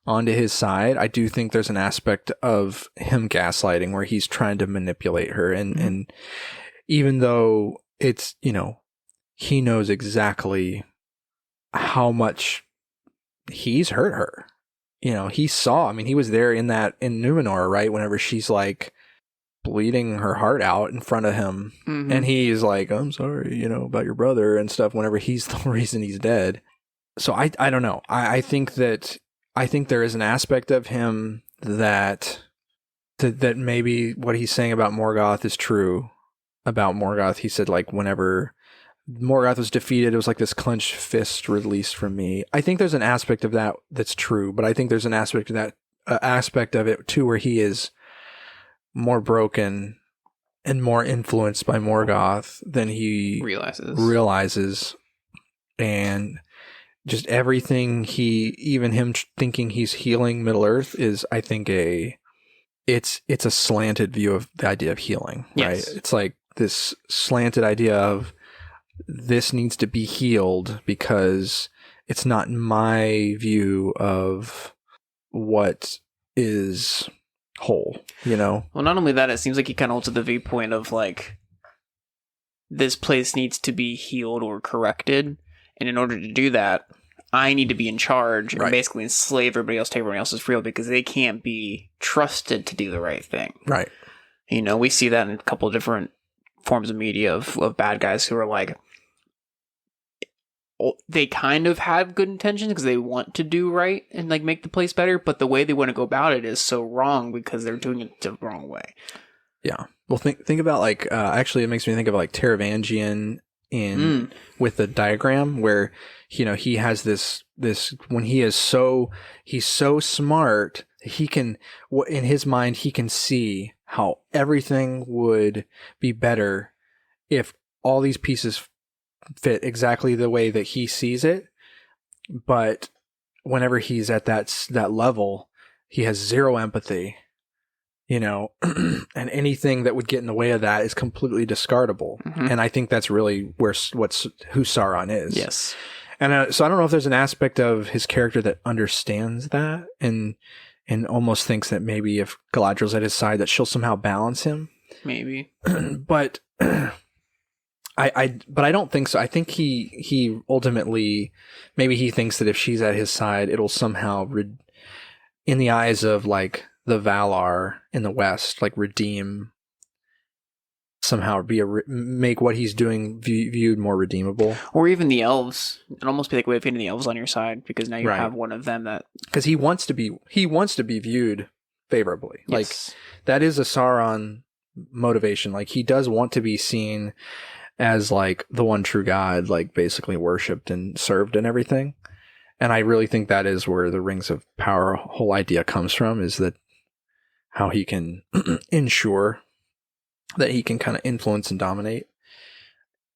onto his side, I do think there's an aspect of him gaslighting where he's trying to manipulate her. And even though it's, he knows exactly how much he's hurt her. He saw, I mean, he was there in Numenor, right? Whenever she's like bleeding her heart out in front of him. And he's like, I'm sorry, about your brother and stuff, whenever he's the reason he's dead. So I don't know. I think there is an aspect of him that maybe what he's saying about Morgoth is true about Morgoth. He said, like, whenever Morgoth was defeated, it was like this clenched fist released from me. I think there's an aspect of that that's true, but I think there's an aspect of it too where he is more broken and more influenced by Morgoth than he realizes. And just everything even him thinking he's healing Middle Earth is, I think, it's a slanted view of the idea of healing, right? It's like this slanted idea of this needs to be healed because it's not my view of what is whole, Well, not only that, it seems like he kind of holds to the viewpoint of like, this place needs to be healed or corrected. And in order to do that, I need to be in charge and basically enslave everybody else, take everybody else's free will, because they can't be trusted to do the right thing. Right. We see that in a couple of different forms of media of bad guys who are like, they kind of have good intentions because they want to do right and like make the place better, but the way they want to go about it is so wrong because they're doing it the wrong way. Yeah. Well, think about like, actually it makes me think of like Taravangian with the diagram where, he has this, when he's so smart, he can, in his mind, he can see how everything would be better if all these pieces fit exactly the way that he sees it. But whenever he's at that level, he has zero empathy, and anything that would get in the way of that is completely discardable. And I think that's really who Sauron is. Yes. And so I don't know if there's an aspect of his character that understands that and almost thinks that maybe if Galadriel's at his side, that she'll somehow balance him. Maybe. But I don't think so. I think he ultimately, maybe he thinks that if she's at his side, it'll somehow, in the eyes of like the Valar in the West, like redeem, somehow make what he's doing viewed more redeemable. Or even the elves. It'd almost be like waving the elves on your side because now you have one of them that, because he wants to be viewed favorably. Yes. Like that is a Sauron motivation. Like he does want to be seen as like the one true God, like basically worshipped and served and everything. And I really think that is where the Rings of Power whole idea comes from, is that how he can ensure that he can kind of influence and dominate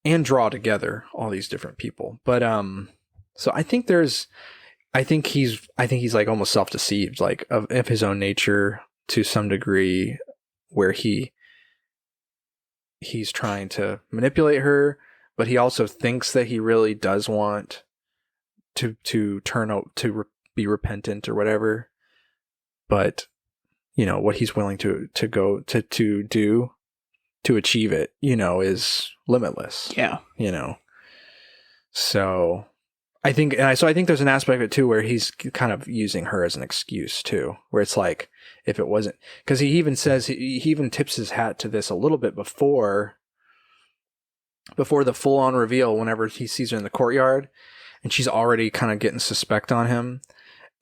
and draw together all these different people. But so I think he's like almost self-deceived, like of his own nature to some degree, where he's trying to manipulate her, but he also thinks that he really does want to turn out to be repentant or whatever. But what he's willing to go to do to achieve it, is limitless. Yeah. So I think there's an aspect of it too where he's kind of using her as an excuse too, where it's like, if it wasn't, because he even says, he even tips his hat to this a little bit before the full on reveal, whenever he sees her in the courtyard and she's already kind of getting suspect on him.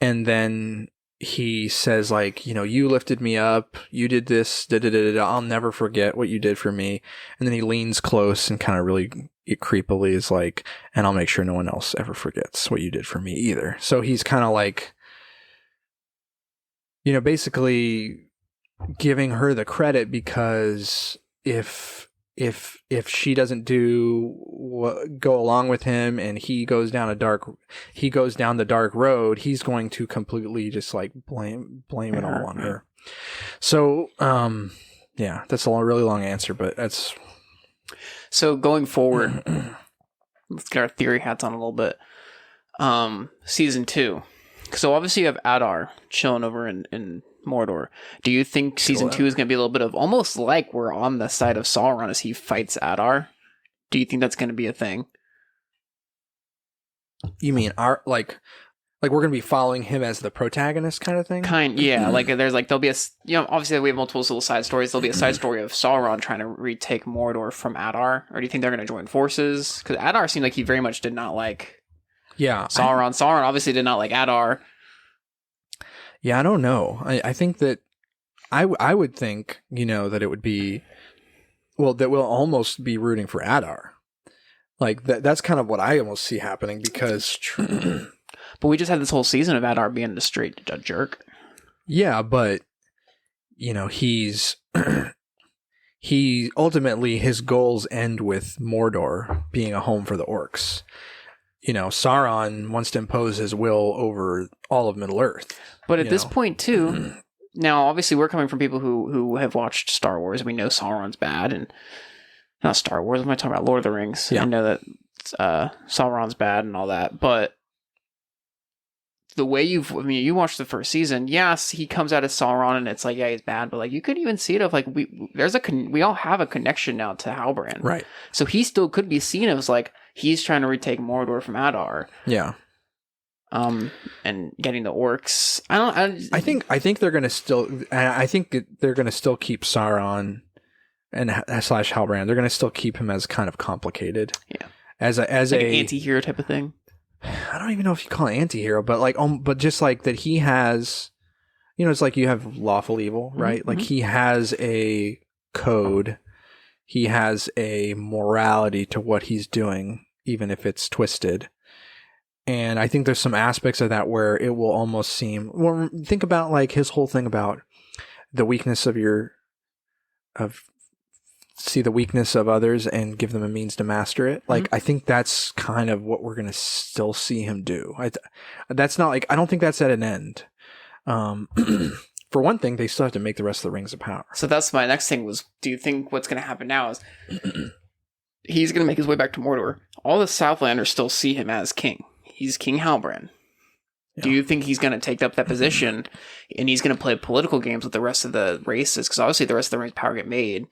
And then he says, like, you know, you lifted me up, you did this, I'll never forget what you did for me. And then he leans close and kind of really creepily is like, and I'll make sure no one else ever forgets what you did for me either. So he's kind of like, you know, basically giving her the credit, because if she doesn't go along with him and he goes down the dark road, he's going to completely just like blame it all on her. So, yeah, that's a really long answer, but that's. So going forward, let's get our theory hats on a little bit. Season 2. So obviously you have Adar chilling over in Mordor. Do you think season 2 is going to be a little bit of almost like we're on the side of Sauron as he fights Adar? Do you think that's going to be a thing? You mean like we're going to be following him as the protagonist kind of thing? Yeah. Like there'll be obviously we have multiple little side stories. There'll be a side story of Sauron trying to retake Mordor from Adar. Or do you think they're going to join forces? Because Adar seemed like he very much did not like Sauron. Sauron obviously did not like Adar. Yeah, I don't know. I think that I would think, you know, that it would be, well, that we'll almost be rooting for Adar. Like that's kind of what I almost see happening, because true. But we just had this whole season of Adar being a straight jerk. Yeah, but you know, he ultimately, his goals end with Mordor being a home for the orcs. You know, Sauron wants to impose his will over all of Middle Earth. But at this point, too, now, obviously, we're coming from people who have watched Star Wars. We know Sauron's bad. And not Star Wars. I'm talking about Lord of the Rings. Yeah. I know that Sauron's bad and all that. But the way you watched the first season, yes, he comes out as Sauron and it's like, yeah, he's bad. But like, you could even see it of like, we all have a connection now to Halbrand. Right. So he still could be seen as like, he's trying to retake Mordor from Adar. Yeah. And getting the orcs. I think they're gonna still. I think they're gonna still keep Sauron and / Halbrand. They're gonna still keep him as kind of complicated. Yeah. As like an anti-hero type of thing. I don't even know if you call it anti-hero, but like, but just like that he has, you know, it's like you have lawful evil, right? Mm-hmm. Like he has a code. He has a morality to what he's doing, even if it's twisted. And I think there's some aspects of that where it will almost seem, well, think about like his whole thing about the weakness see the weakness of others and give them a means to master it. Like, I think that's kind of what we're going to still see him do. That's not like, I don't think that's at an end. For one thing, they still have to make the rest of the Rings of Power. So that's my next thing was, do you think what's going to happen now is he's going to make his way back to Mordor. All the Southlanders still see him as king. He's King Halbrand. Yeah. Do you think he's going to take up that position and he's going to play political games with the rest of the races? Because obviously the rest of the Rings of Power get made.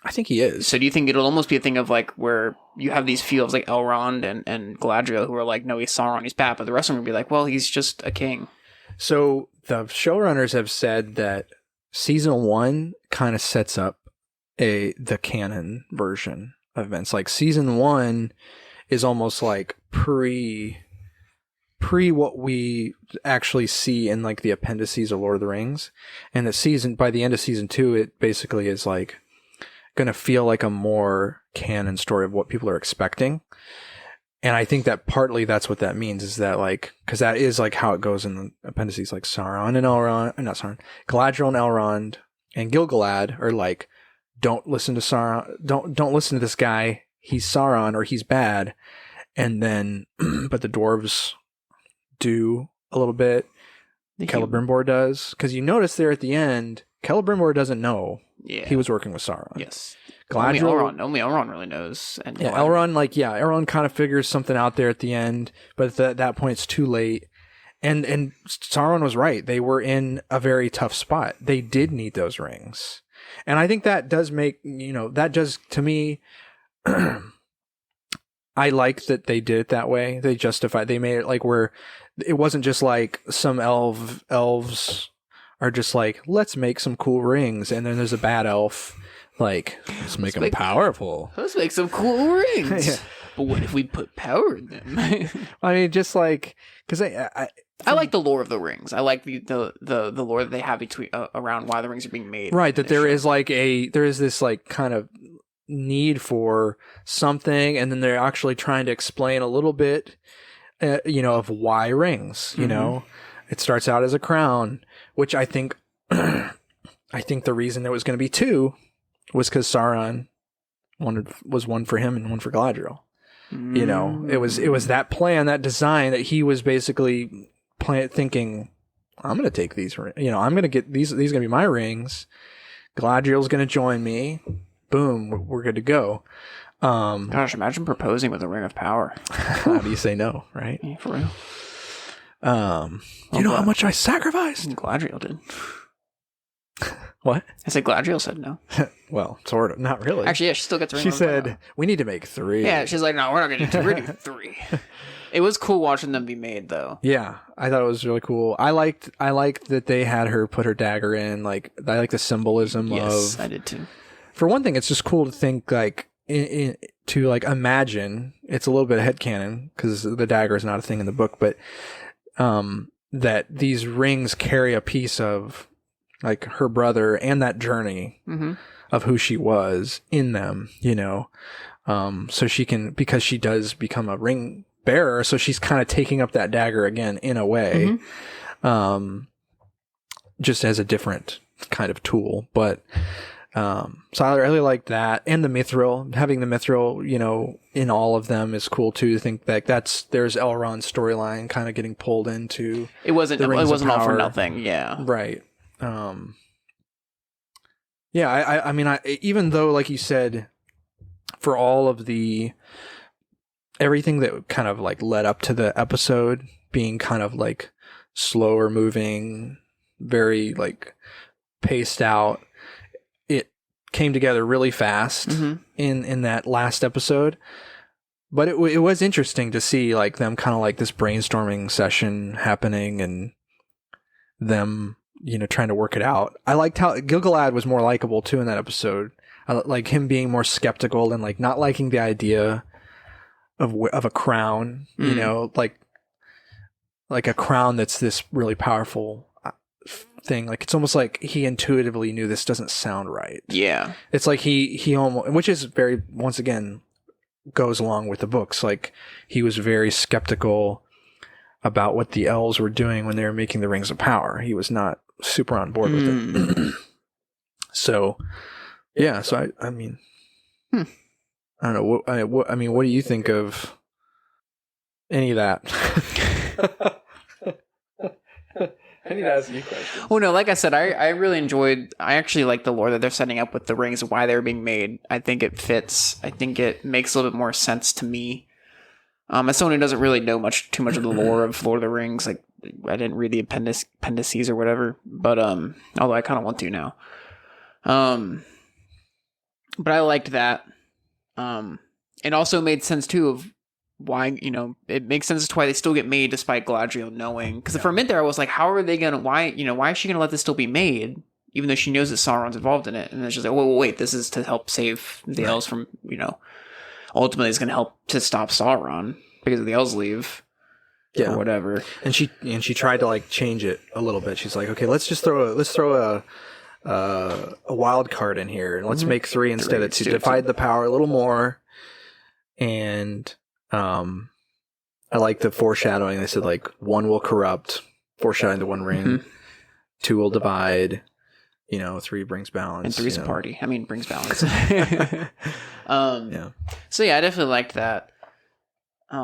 I think he is. So do you think it'll almost be a thing of like where you have these fields like Elrond and Galadriel who are like, no, he's Sauron, he's bad, but the rest of them will be like, well, he's just a king. So the showrunners have said that season 1 kind of sets up the canon version of events. Like season 1 is almost like pre what we actually see in like the appendices of Lord of the Rings, and by the end of season 2, it basically is like going to feel like a more canon story of what people are expecting. And I think that partly that's what that means, is that like, because that is like how it goes in the appendices, like Galadriel and Elrond and Gil-galad are like, don't listen to Sauron, don't listen to this guy, he's Sauron or he's bad. And then, but the dwarves do a little bit. Celebrimbor does, because you notice there at the end, Celebrimbor doesn't know he was working with Sauron. Yes. Galadriel, only Elrond really knows. And Elrond kind of figures something out there at the end, but at that point it's too late. And Sauron was right. They were in a very tough spot. They did need those rings. And I think that does make, that does, to me, I like that they did it that way. They made it like where it wasn't just like some elves are just like, let's make some cool rings, and then there's a bad elf like, let's make them powerful. Let's make some cool rings. Yeah. But what if we put power in them? I mean, just like, because I like the lore of the rings. I like the lore that they have between around why the rings are being made. Right, that there is this like kind of need for something, and then they're actually trying to explain a little bit, of why rings. You know, it starts out as a crown, which I think, the reason there was going to be two was because Sauron was one for him and one for Galadriel. You know, it was that plan, that design that he was basically thinking, I'm going to take these, I'm going to get these are going to be my rings. Galadriel's going to join me. Boom, we're good to go. Gosh, imagine proposing with a ring of power. How do you say no, right? Yeah, for real. You know how much I sacrificed? Galadriel did. What? I said Galadriel said no. Well, sort of. Not really. Actually, yeah, she still gets a ring. She said, we need to make 3. Yeah, she's like, no, we're not going to do 2. We're going to do 3. It was cool watching them be made, though. Yeah, I thought it was really cool. I liked that they had her put her dagger in. Like, I like the symbolism of... Yes, I did too. For one thing, it's just cool to think, like, to, like, imagine. It's a little bit of headcanon, because the dagger is not a thing in the book, but that these rings carry a piece of... like her brother and that journey of who she was in them, so she can, because she does become a ring bearer, so she's kind of taking up that dagger again in a way, just as a different kind of tool. But so I really like that, and the mithril, having the mithril, in all of them is cool too. To think that there's Elrond's storyline kind of getting pulled into. It wasn't all for nothing, yeah, right. I mean, even though, like you said, for all of everything that kind of like led up to the episode being kind of like slower moving, very like paced out, it came together really fast in that last episode. But it was interesting to see like them kind of like this brainstorming session happening and them, trying to work it out. I liked how Gil-galad was more likable too in that episode. I like him being more skeptical and like not liking the idea of a crown, like a crown that's this really powerful thing. Like it's almost like he intuitively knew this doesn't sound right. Yeah. It's like he almost, which is very, once again, goes along with the books. Like he was very skeptical about what the elves were doing when they were making the rings of power. He was not super on board with it. So, yeah. So I mean, I don't know. What do you think of any of that? I need to ask you questions. Well, no, like I said, I really enjoyed. I actually like the lore that they're setting up with the rings, why they're being made. I think it fits. I think it makes a little bit more sense to me. As someone who doesn't really know too much of the lore of Lord of the Rings, like I didn't read the appendices or whatever, but although I kind of want to now. But I liked that. It also made sense too of why, it makes sense as to why they still get made despite Galadriel knowing. Because for a minute there, I was like, how are they gonna? Why is she gonna let this still be made, even though she knows that Sauron's involved in it? And it's just like, wait, this is to help save the elves from, ultimately it's going to help to stop Sauron because the elves leave, or whatever. And she tried to like change it a little bit. She's like, okay, let's throw a wild card in here and let's make 3 instead of 2 to divide the power a little more. And I like the foreshadowing. They said like 1 will corrupt, foreshadowing the 1 ring, 2 will divide. 3 brings balance. And 3's a party. I mean, brings balance. Yeah. So yeah, I definitely liked that. I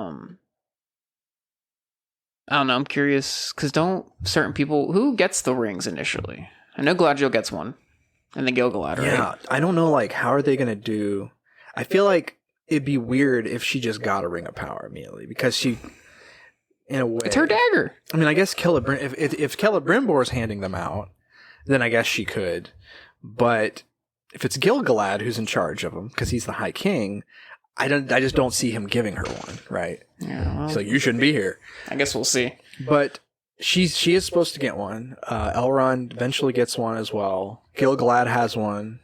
don't know. I'm curious because don't certain people who gets the rings initially? I know Galadriel gets one, and then Gil-galad. Right? Yeah, I don't know. Like, how are they going to do? I feel like it'd be weird if she just got a ring of power immediately because she, in a way, it's her dagger. I mean, I guess if Celebrimbor's handing them out, then I guess she could. But if it's Gil-galad who's in charge of them, because he's the High King, I just don't see him giving her one, right? Yeah, well, So you shouldn't be here. I guess we'll see. But she is supposed to get one. Elrond eventually gets one as well. Gil-galad has one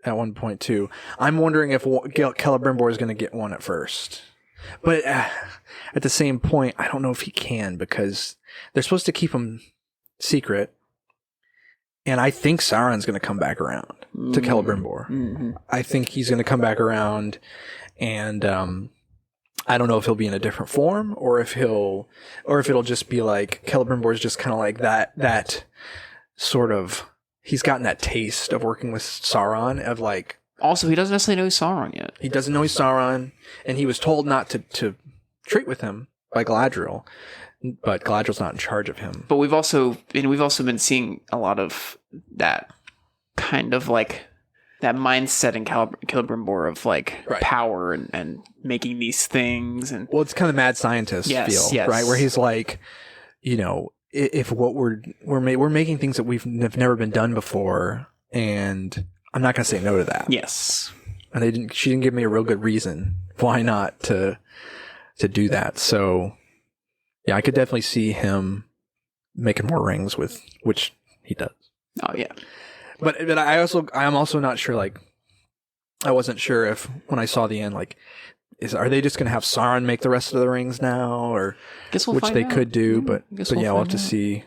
at one point too. I'm wondering if Celebrimbor is going to get one at first. But at the same point, I don't know if he can, because they're supposed to keep him secret. And I think Sauron's going to come back around to Celebrimbor. Mm-hmm. I think he's going to come back around, and I don't know if he'll be in a different form, or if it'll just be like Celebrimbor's just kind of like that sort of, he's gotten that taste of working with Sauron of like. Also, he doesn't necessarily know he's Sauron yet. He doesn't know he's Sauron, and he was told not to treat with him by Galadriel. But Galadriel's not in charge of him. But we've also been seeing a lot of that kind of like that mindset in Celebrimbor of like power and making these things. And well, it's kind of mad scientist feel, right? Where he's like, if what we're making things that have never been done before, and I'm not going to say no to that. Yes. And she didn't give me a real good reason why not to do that. So. Yeah, I could definitely see him making more rings with which he does. Oh yeah, but I'm also not sure. Like, I wasn't sure if when I saw the end, like, are they just going to have Sauron make the rest of the rings now, or which they could do? But yeah, we'll have to see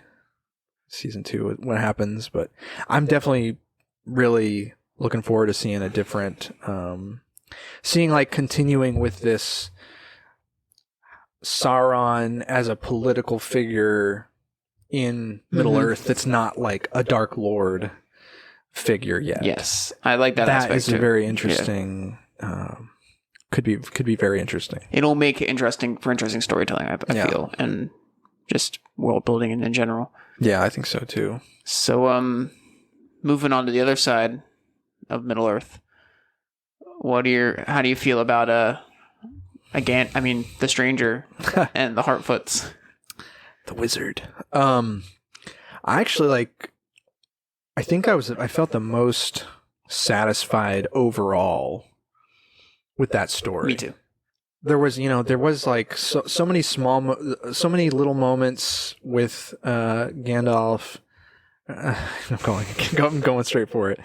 season 2 what happens. But I'm definitely really looking forward to seeing a different, seeing like continuing with this. Sauron as a political figure in Middle Earth that's not like a Dark Lord figure yet. Yes, I like that aspect. That is a very interesting. Could be very interesting. It'll make it interesting storytelling. I feel, and just world building in general. Yeah, I think so too. So, moving on to the other side of Middle Earth. How do you feel about Again, I mean, the stranger and the Heartfoots. The wizard. I actually I think I felt the most satisfied overall with that story. Me too. There was like so many so many little moments with Gandalf. I'm going straight for it.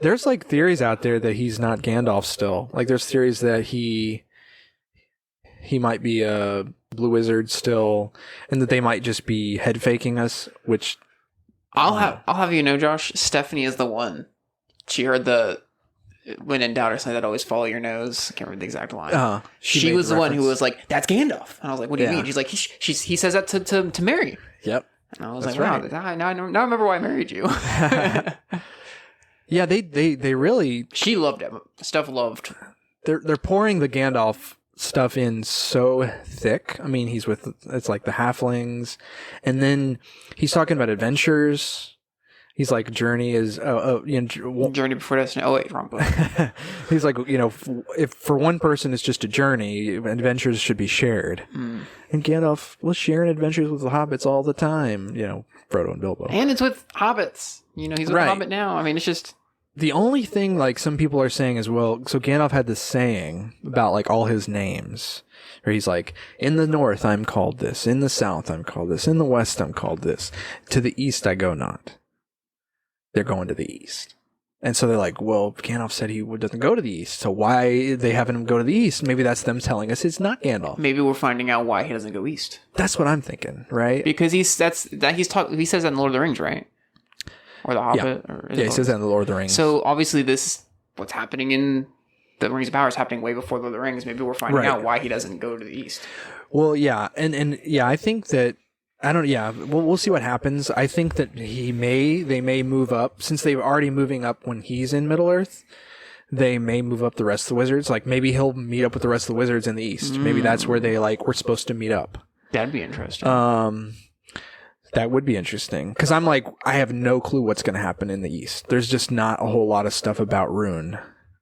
There's like theories out there that he's not Gandalf still. Like there's theories that he might be a blue wizard still, and that they might just be head faking us. Which I'll have you know, Josh. Stephanie is the one. She heard when in doubt or something that always follow your nose. I can't remember the exact line. She was the one who was like, "That's Gandalf," and I was like, "What do you mean?" She's like, "He says that to Mary." Yep. And I was like, "Wow, now I remember why I married you." Yeah, they really. She loved him. Steph loved. They're pouring the Gandalf stuff in so thick. I mean, it's like the halflings, and then he's talking about adventures. He's like, journey is Journey Before Destiny. Oh wait, wrong book. He's like, if for one person it's just a journey, adventures should be shared. And Gandalf was sharing adventures with the hobbits all the time. Frodo and Bilbo. And it's with hobbits. He's with a hobbit now. I mean, it's just the only thing like some people are saying is, well, so Gandalf had this saying about like all his names, where he's like, in the north I'm called this, in the south I'm called this, in the west I'm called this, to the east I go not. They're going to the east. And so they're like, well, Gandalf said he doesn't go to the east, so why are they having him go to the east? Maybe that's them telling us it's not Gandalf. Maybe we're finding out why he doesn't go east. That's what I'm thinking, right? Because he says that in Lord of the Rings, right? Or the Hobbit? Yeah, he says that in the Lord of the Rings. So obviously what's happening in the Rings of Power is happening way before Lord of the Rings. Maybe we're finding out why he doesn't go to the east. Well, yeah, and yeah, I think that we'll see what happens. I think that they may move up, since they're already moving up when he's in Middle Earth. They may move up the rest of the wizards. Like maybe he'll meet up with the rest of the wizards in the east. Maybe that's where we're supposed to meet up. That'd be interesting. That would be interesting, because I'm like, I have no clue what's going to happen in the east. There's just not a whole lot of stuff about Rune.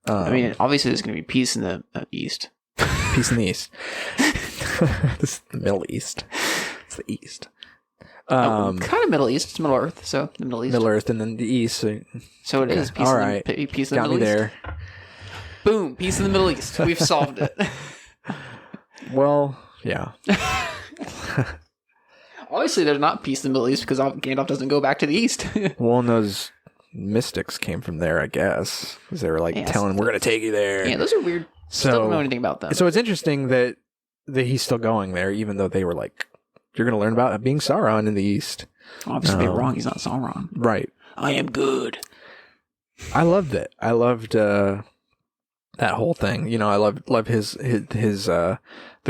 I mean, obviously there's going to be peace in the east. Peace in the east. This is the Middle East. It's the east. Kind of Middle East. It's Middle Earth, so the Middle East. Middle Earth and then the east. So it is peace. All right. Peace in the Got Middle me East. there. Boom, peace in the Middle East. We've solved it. Well, yeah. Obviously, there's not peace in the Middle East because Gandalf doesn't go back to the East. Well, and those mystics came from there, I guess, because they were like telling him, we're going to take you there. Yeah, those are weird. So, Still don't know anything about them. So it's interesting that he's still going there, even though they were like, you're going to learn about being Sauron in the East. Obviously, they're wrong. He's not Sauron. Right. I am good. I loved it. I loved that whole thing. You know, I love his the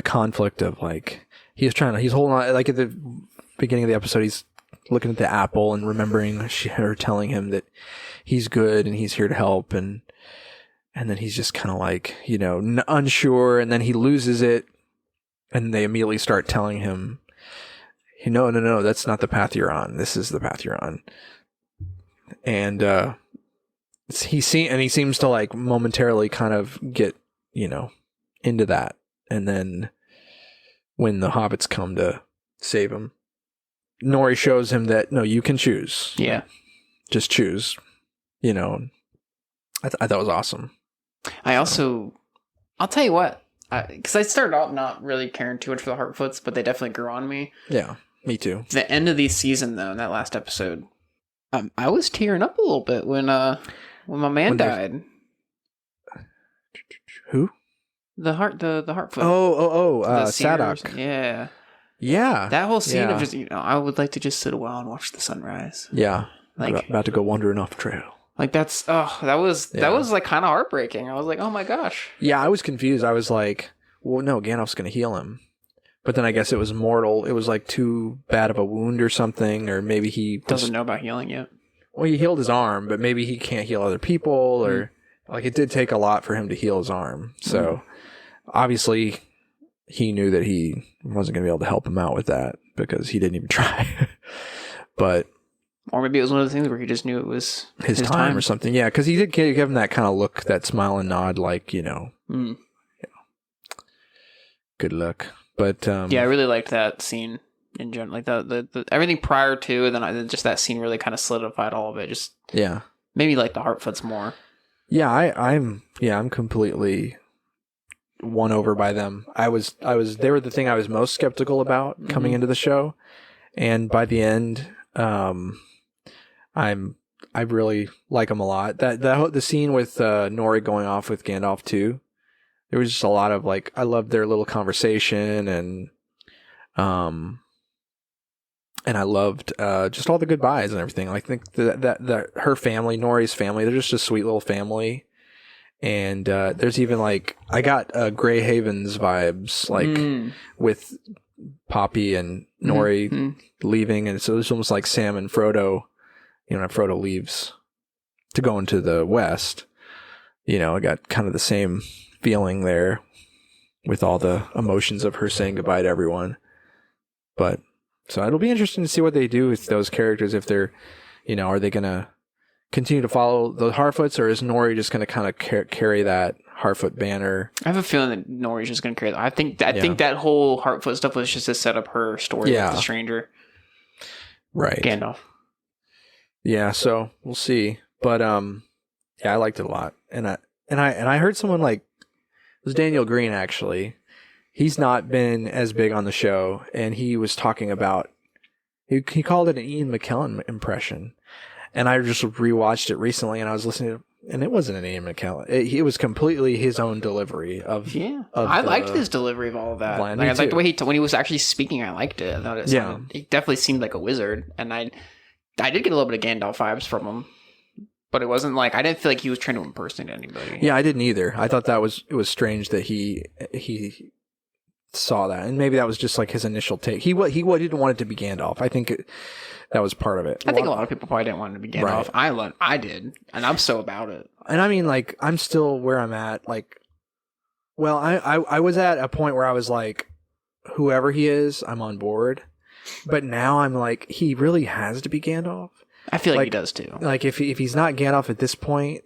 conflict of like he's holding on. Like at the beginning of the episode, he's looking at the apple and remembering her telling him that he's good and he's here to help, and then he's just kind of like, you know, unsure, and then he loses it, and they immediately start telling him, no, that's not the path you're on. This is the path you're on. And he seems to like momentarily kind of get, you know, into that. And then when the hobbits come to save him, Nori shows him that, no, you can choose. Yeah. Just choose. You know, I thought it was awesome. I'll tell you what, because I started out not really caring too much for the Hartfoots, but they definitely grew on me. Yeah, me too. The end of the season, though, in that last episode, I was tearing up a little bit when my man died. Who? The Hartfoot. Sadok. Yeah. Yeah. That whole scene of just, you know, I would like to just sit a while and watch the sunrise. Yeah. Like about to go wandering off trail. Like that was like kind of heartbreaking. I was like, oh my gosh. Yeah, I was confused. I was like, well, no, Gandalf's going to heal him. But then I guess it was mortal. It was like too bad of a wound or something, or maybe he doesn't know about healing yet. Well, he healed his arm, but maybe he can't heal other people, or like it did take a lot for him to heal his arm. So obviously he knew that he wasn't going to be able to help him out with that because he didn't even try. But or maybe it was one of the things where he just knew it was his time or something. Yeah, because he did give him that kind of look, that smile and nod, like, you know, good luck. But yeah, I really liked that scene in general. Like the everything prior to, and then just that scene really kind of solidified all of it. Just maybe like the Hartfoots more. Yeah, I'm completely won over by them. They were the thing I was most skeptical about coming into the show, and by the end, I really like them a lot. The scene with Nori going off with Gandalf too. There was just a lot of like, I loved their little conversation, and I loved just all the goodbyes and everything. I think that her family, Nori's family, they're just a sweet little family. And there's even like, I got Grey Havens vibes, like with Poppy and Nori leaving, and so it's almost like Sam and Frodo. You know, when Frodo leaves to go into the West, you know, I got kind of the same feeling there with all the emotions of her saying goodbye to everyone. But so it'll be interesting to see what they do with those characters. If they're, you know, are they going to continue to follow the Harfoots, or is Nori just going to kind of carry that Harfoot banner? I have a feeling that Nori's just going to carry that. I think that whole Harfoot stuff was just to set up her story with the stranger. Right. Gandalf. Yeah, so we'll see. But yeah, I liked it a lot. And I heard someone like, it was Daniel Green actually. He's not been as big on the show, and he was talking about, he called it an Ian McKellen impression. And I just rewatched it recently, and I was listening to it, and it wasn't an Ian McKellen. It was completely his own delivery of. Yeah, I liked his delivery of all of that. Like, I liked the way when he was actually speaking. I liked it. I thought it definitely seemed like a wizard, and I did get a little bit of Gandalf vibes from him, but it wasn't like, I didn't feel like he was trying to impersonate anybody. Yeah, I didn't either. I thought it was strange that he saw that, and maybe that was just like his initial take. He didn't want it to be Gandalf. I think that was part of it. I think a lot of people probably didn't want it to be Gandalf. Right. I did, and I'm so about it. And I mean, like, I'm still where I'm at. Like, well, I was at a point where I was like, whoever he is, I'm on board. But now I'm like, he really has to be Gandalf. I feel like he does too. Like, if he's not Gandalf at this point,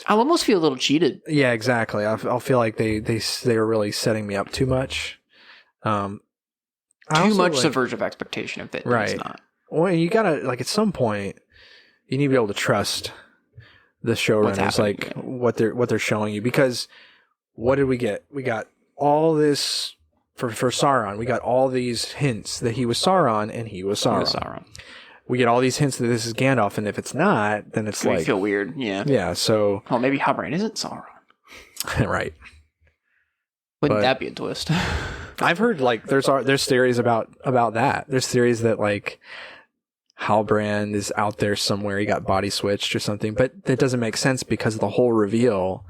I'll almost feel a little cheated. Yeah, exactly. I'll feel like they are really setting me up too much. Too much subversive expectation if it's not. Well, you gotta, like, at some point, you need to be able to trust the showrunners, happening, like yeah. what they're showing you. Because what did we get? We got all this for Sauron. We got all these hints that he was Sauron and he was Sauron. We get all these hints that this is Gandalf, and if it's not, then it's We feel weird. Yeah. yeah. So maybe Halbrand isn't Sauron. right. Wouldn't that be a twist? I've heard like there's theories about that. There's theories that like Halbrand is out there somewhere. He got body switched or something, but that doesn't make sense because the whole reveal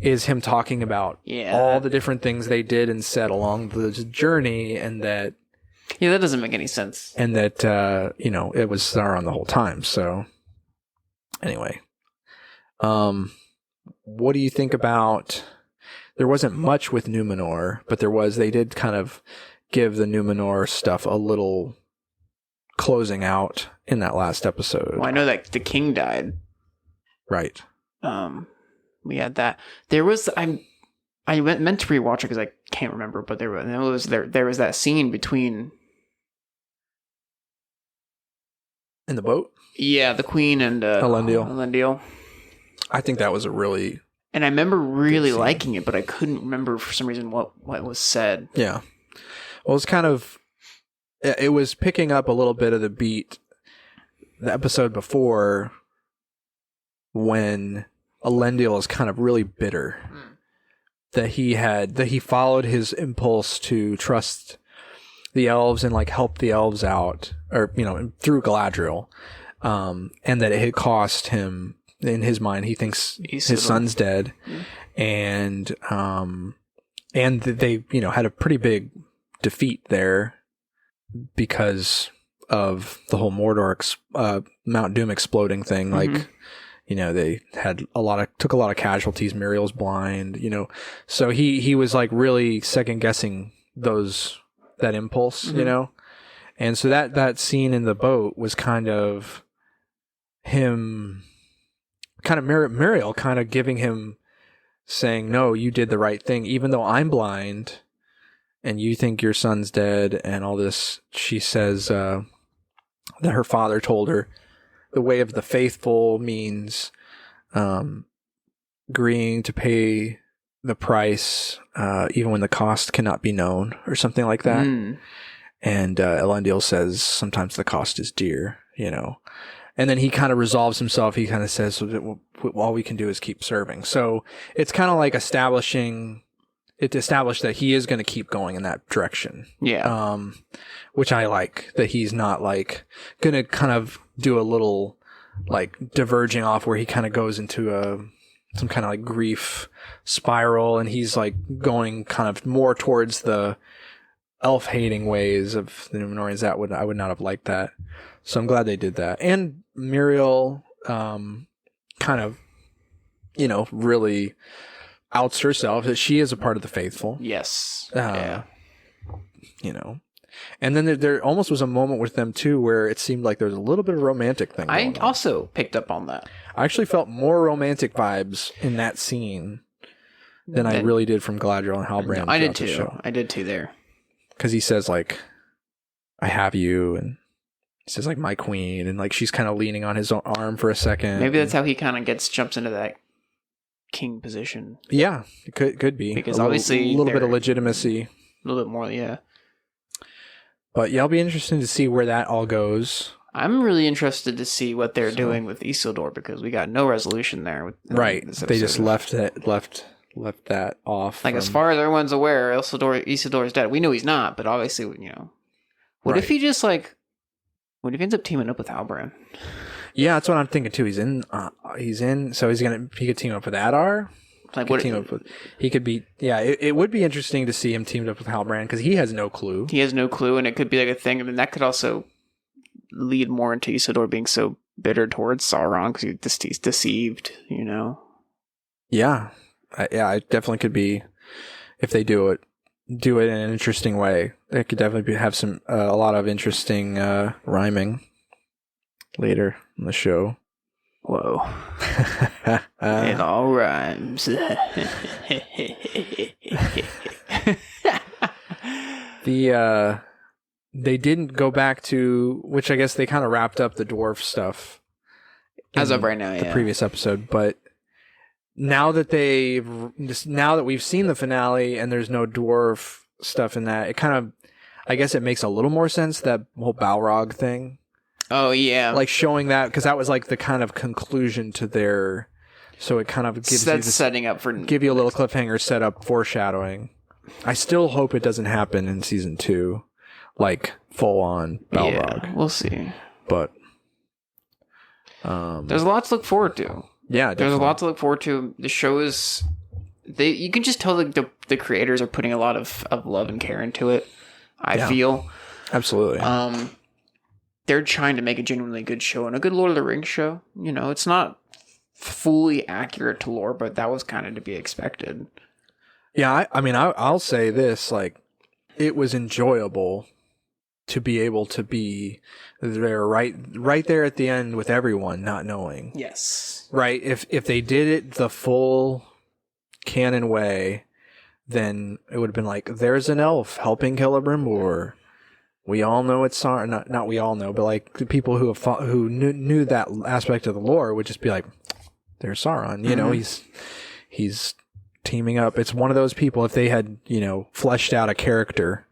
is him talking about all the different things they did and said along the journey, and that that doesn't make any sense. And that it was Sauron the whole time. So anyway, what do you think about? There wasn't much with Numenor, but they did kind of give the Numenor stuff a little closing out in that last episode. Well, I know that the king died. Right. We had that. There was I meant to rewatch it because I can't remember, but there was that scene between in the boat. Yeah, the Queen and Elendil. I think that was a really. And I remember really liking it, but I couldn't remember for some reason what was said. Yeah. Well, it's kind of. It was picking up a little bit of the beat the episode before when Elendil is kind of really bitter that he followed his impulse to trust the elves and like help the elves out, or through Galadriel, and that it had cost him. In his mind, he thinks his son's dead, and they had a pretty big defeat there because of the whole Mordor Mount Doom exploding thing. Like, they had took a lot of casualties. Muriel's blind, so he was like really second guessing that impulse, and so that scene in the boat was kind of him. Kind of Muriel kind of giving him, saying, no, you did the right thing, even though I'm blind and you think your son's dead and all this. She says that her father told her the way of the faithful means agreeing to pay the price even when the cost cannot be known, or something like that. And Elendil says sometimes the cost is dear, And then he kind of resolves himself. He kind of says, all we can do is keep serving. So it's kind of like established that he is going to keep going in that direction. Yeah. Which I like, that he's not like going to kind of do a little like diverging off where he kind of goes into some kind of like grief spiral, and he's like going kind of more towards the elf hating ways of the Numenorians. I would not have liked that. So I'm glad they did that. And Muriel kind of, really outs herself that she is a part of the faithful. Yes. And then there almost was a moment with them too where it seemed like there was a little bit of romantic thing going on. Also picked up on that. I actually felt more romantic vibes in that scene than I really did from Galadriel and Halbrand. No, I did too. I did too there. Because he says like, I have you, and he says like, my queen, and like she's kind of leaning on his arm for a second. Maybe that's how he kind of jumps into that king position. Yeah, it could be. Because obviously a little bit of legitimacy. A little bit more, yeah. But yeah, it'll be interesting to see where that all goes. I'm really interested to see what they're doing with Isildur, because we got no resolution there. Right. They just left that off. Like, as far as everyone's aware, Isildur is dead. We know he's not, but obviously, What if he just what if he ends up teaming up with Halbrand? Yeah, that's what I'm thinking too. He's in, so he could team up with Adar. He could be, it would be interesting to see him teamed up with Halbrand, because he has no clue. He has no clue, and it could be like a thing. I mean, that could also lead more into Isildur being so bitter towards Sauron because he's deceived, Yeah. It definitely could be, if they do it in an interesting way. It could definitely have a lot of interesting rhyming later in the show. Whoa. It all rhymes. They didn't go back to, which I guess they kind of wrapped up the dwarf stuff As of right now, the previous episode, but now that we've seen the finale and there's no dwarf stuff in that, it kind of, I guess it makes a little more sense, that whole Balrog thing. Oh yeah, like showing that, because that was like the kind of conclusion to their. So it kind of gives you setting up for give you a little cliffhanger, set up foreshadowing. I still hope it doesn't happen in season 2, like full on Balrog. Yeah, we'll see. But there's a lot to look forward to. Yeah, definitely. There's a lot to look forward to. The show is you can just tell the creators are putting a lot of love and care into it. I feel absolutely. They're trying to make a genuinely good show and a good Lord of the Rings show. You know, it's not fully accurate to lore, but that was kind of to be expected. Yeah, I mean, I'll say this, like, it was enjoyable to be able to be there right there at the end with everyone not knowing. Yes. Right? If they did it the full canon way, then it would have been like, there's an elf helping Celebrimbor. We all know it's Sauron. Not we all know, but like the people who knew that aspect of the lore would just be like, there's Sauron. You know, he's teaming up. It's one of those people, if they had, fleshed out a character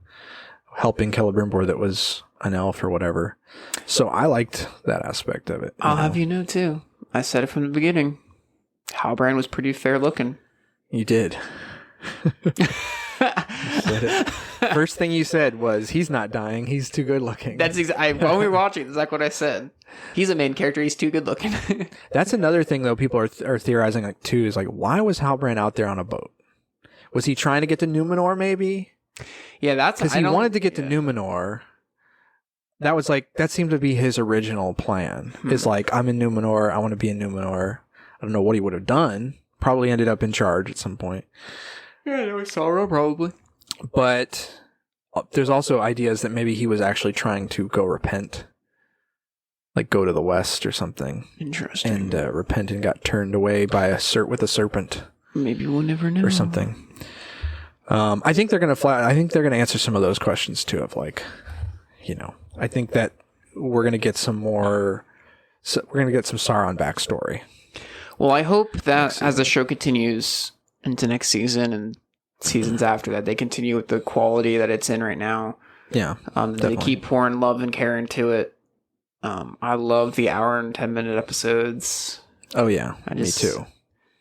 helping Celebrimbor that was an elf or whatever. So I liked that aspect of it. I'll have you know, too. I said it from the beginning. Halbrand was pretty fair looking. You did. You said it. First thing you said was, he's not dying. He's too good looking. That's exactly. When we were watching, that's like what I said. He's a main character. He's too good looking. That's another thing, though. People are theorizing like too. Is like, why was Halbrand out there on a boat? Was he trying to get to Numenor? Maybe. Yeah, that's because he wanted to get to Numenor. That was like, that seemed to be his original plan. Is like, I'm in Numenor. I want to be in Numenor. I don't know what he would have done. Probably ended up in charge at some point. Yeah, there was Sauron probably. But there's also ideas that maybe he was actually trying to go repent. Like go to the west or something. Interesting. And repent and got turned away by with a serpent. Maybe we'll never know. Or something. I think they're gonna answer some of those questions too. Of like, I think that we're gonna get some more. We're gonna get some Sauron backstory. Well, I hope that as the show continues into next season and seasons after that, they continue with the quality that it's in right now. Yeah, they keep pouring love and care into it. I love the hour and 10-minute episodes. Oh yeah, me too.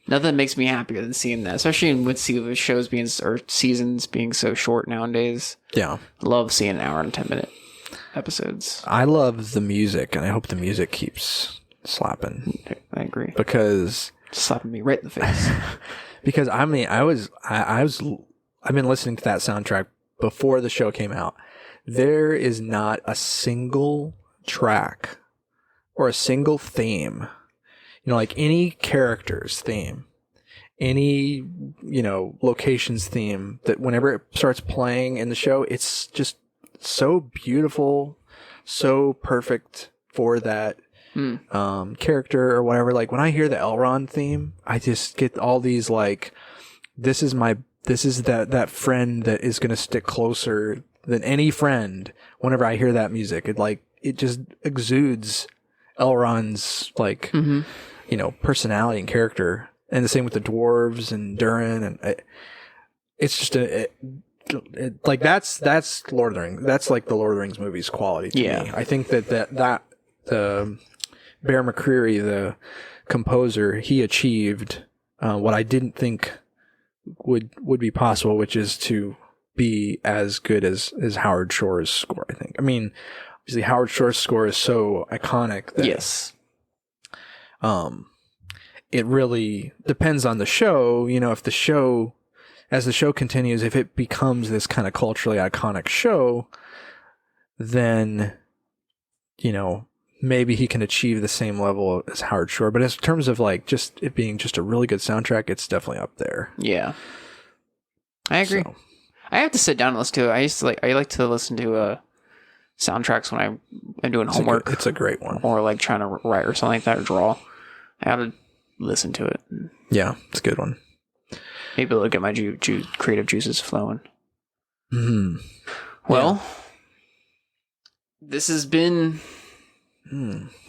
Nothing makes me happier than seeing that, especially with shows or seasons being so short nowadays. Yeah, love seeing an hour and 10-minute episodes. I love the music, and I hope the music keeps slapping. I agree, because slapping me right in the face. Because I mean, I've been listening to that soundtrack before the show came out. There is not a single track or a single theme, like any character's theme, any, location's theme, that whenever it starts playing in the show, it's just so beautiful, so perfect for that character or whatever. Like when I hear the Elrond theme, I just get all these like, this is that friend that is going to stick closer than any friend. Whenever I hear that music, it just exudes Elrond's like, personality and character. And the same with the dwarves and Durin, and it's just like that's Lord of the Rings. That's like the Lord of the Rings movies quality to me. I think that the Bear McCreary, the composer, he achieved what I didn't think would be possible, which is to be as good as Howard Shore's score. I think. I mean, obviously Howard Shore's score is so iconic that it really depends on the show. If the show, as the show continues, if it becomes this kind of culturally iconic show, then maybe he can achieve the same level as Howard Shore. But in terms of like just it being just a really good soundtrack, it's definitely up there. Yeah, I agree. So. I have to sit down and listen to it. I like to listen to soundtracks when I'm doing homework. It's a great one. Or like trying to write or something like that, or draw. I have to listen to it. Yeah, it's a good one. Maybe it'll get my creative juices flowing. Mm-hmm. Well, this has been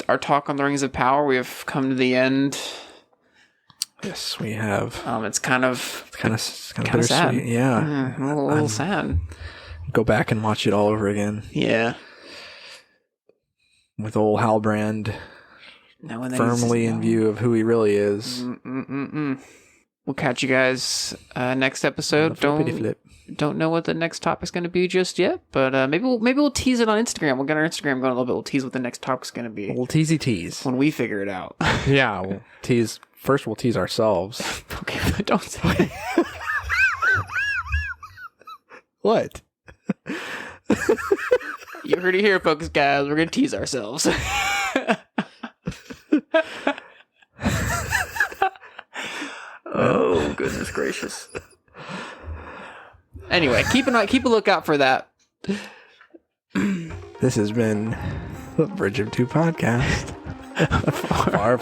our talk on the Rings of Power. We have come to the end. Yes, we have. It's kind of bittersweet. sad. Yeah. A little sad. Go back and watch it all over again. Yeah. With old Halbrand firmly in view of who he really is. We'll catch you guys next episode. Don't know what the next topic's going to be just yet, but maybe we'll tease it on Instagram. We'll get our Instagram going a little bit. We'll tease what the next topic's going to be. We'll tease when we figure it out. Yeah, we'll tease. First, we'll tease ourselves. Okay, but don't say it. What? You heard it here, folks, guys. We're going to tease ourselves. Oh, goodness gracious. Anyway, keep a lookout for that. This has been the Bridge of Two podcast.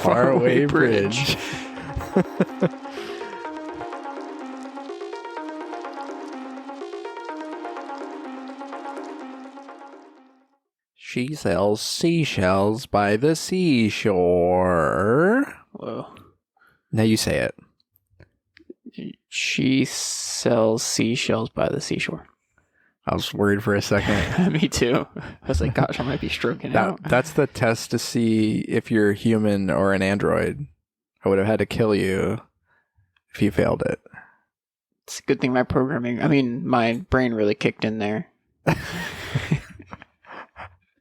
far away bridge. She sells seashells by the seashore. Whoa. Now you say it. She sells seashells by the seashore. I was worried for a second. Me too. I was like, gosh, I might be stroking out. That's the test to see if you're human or an android. I would have had to kill you if you failed it. It's a good thing my brain really kicked in there.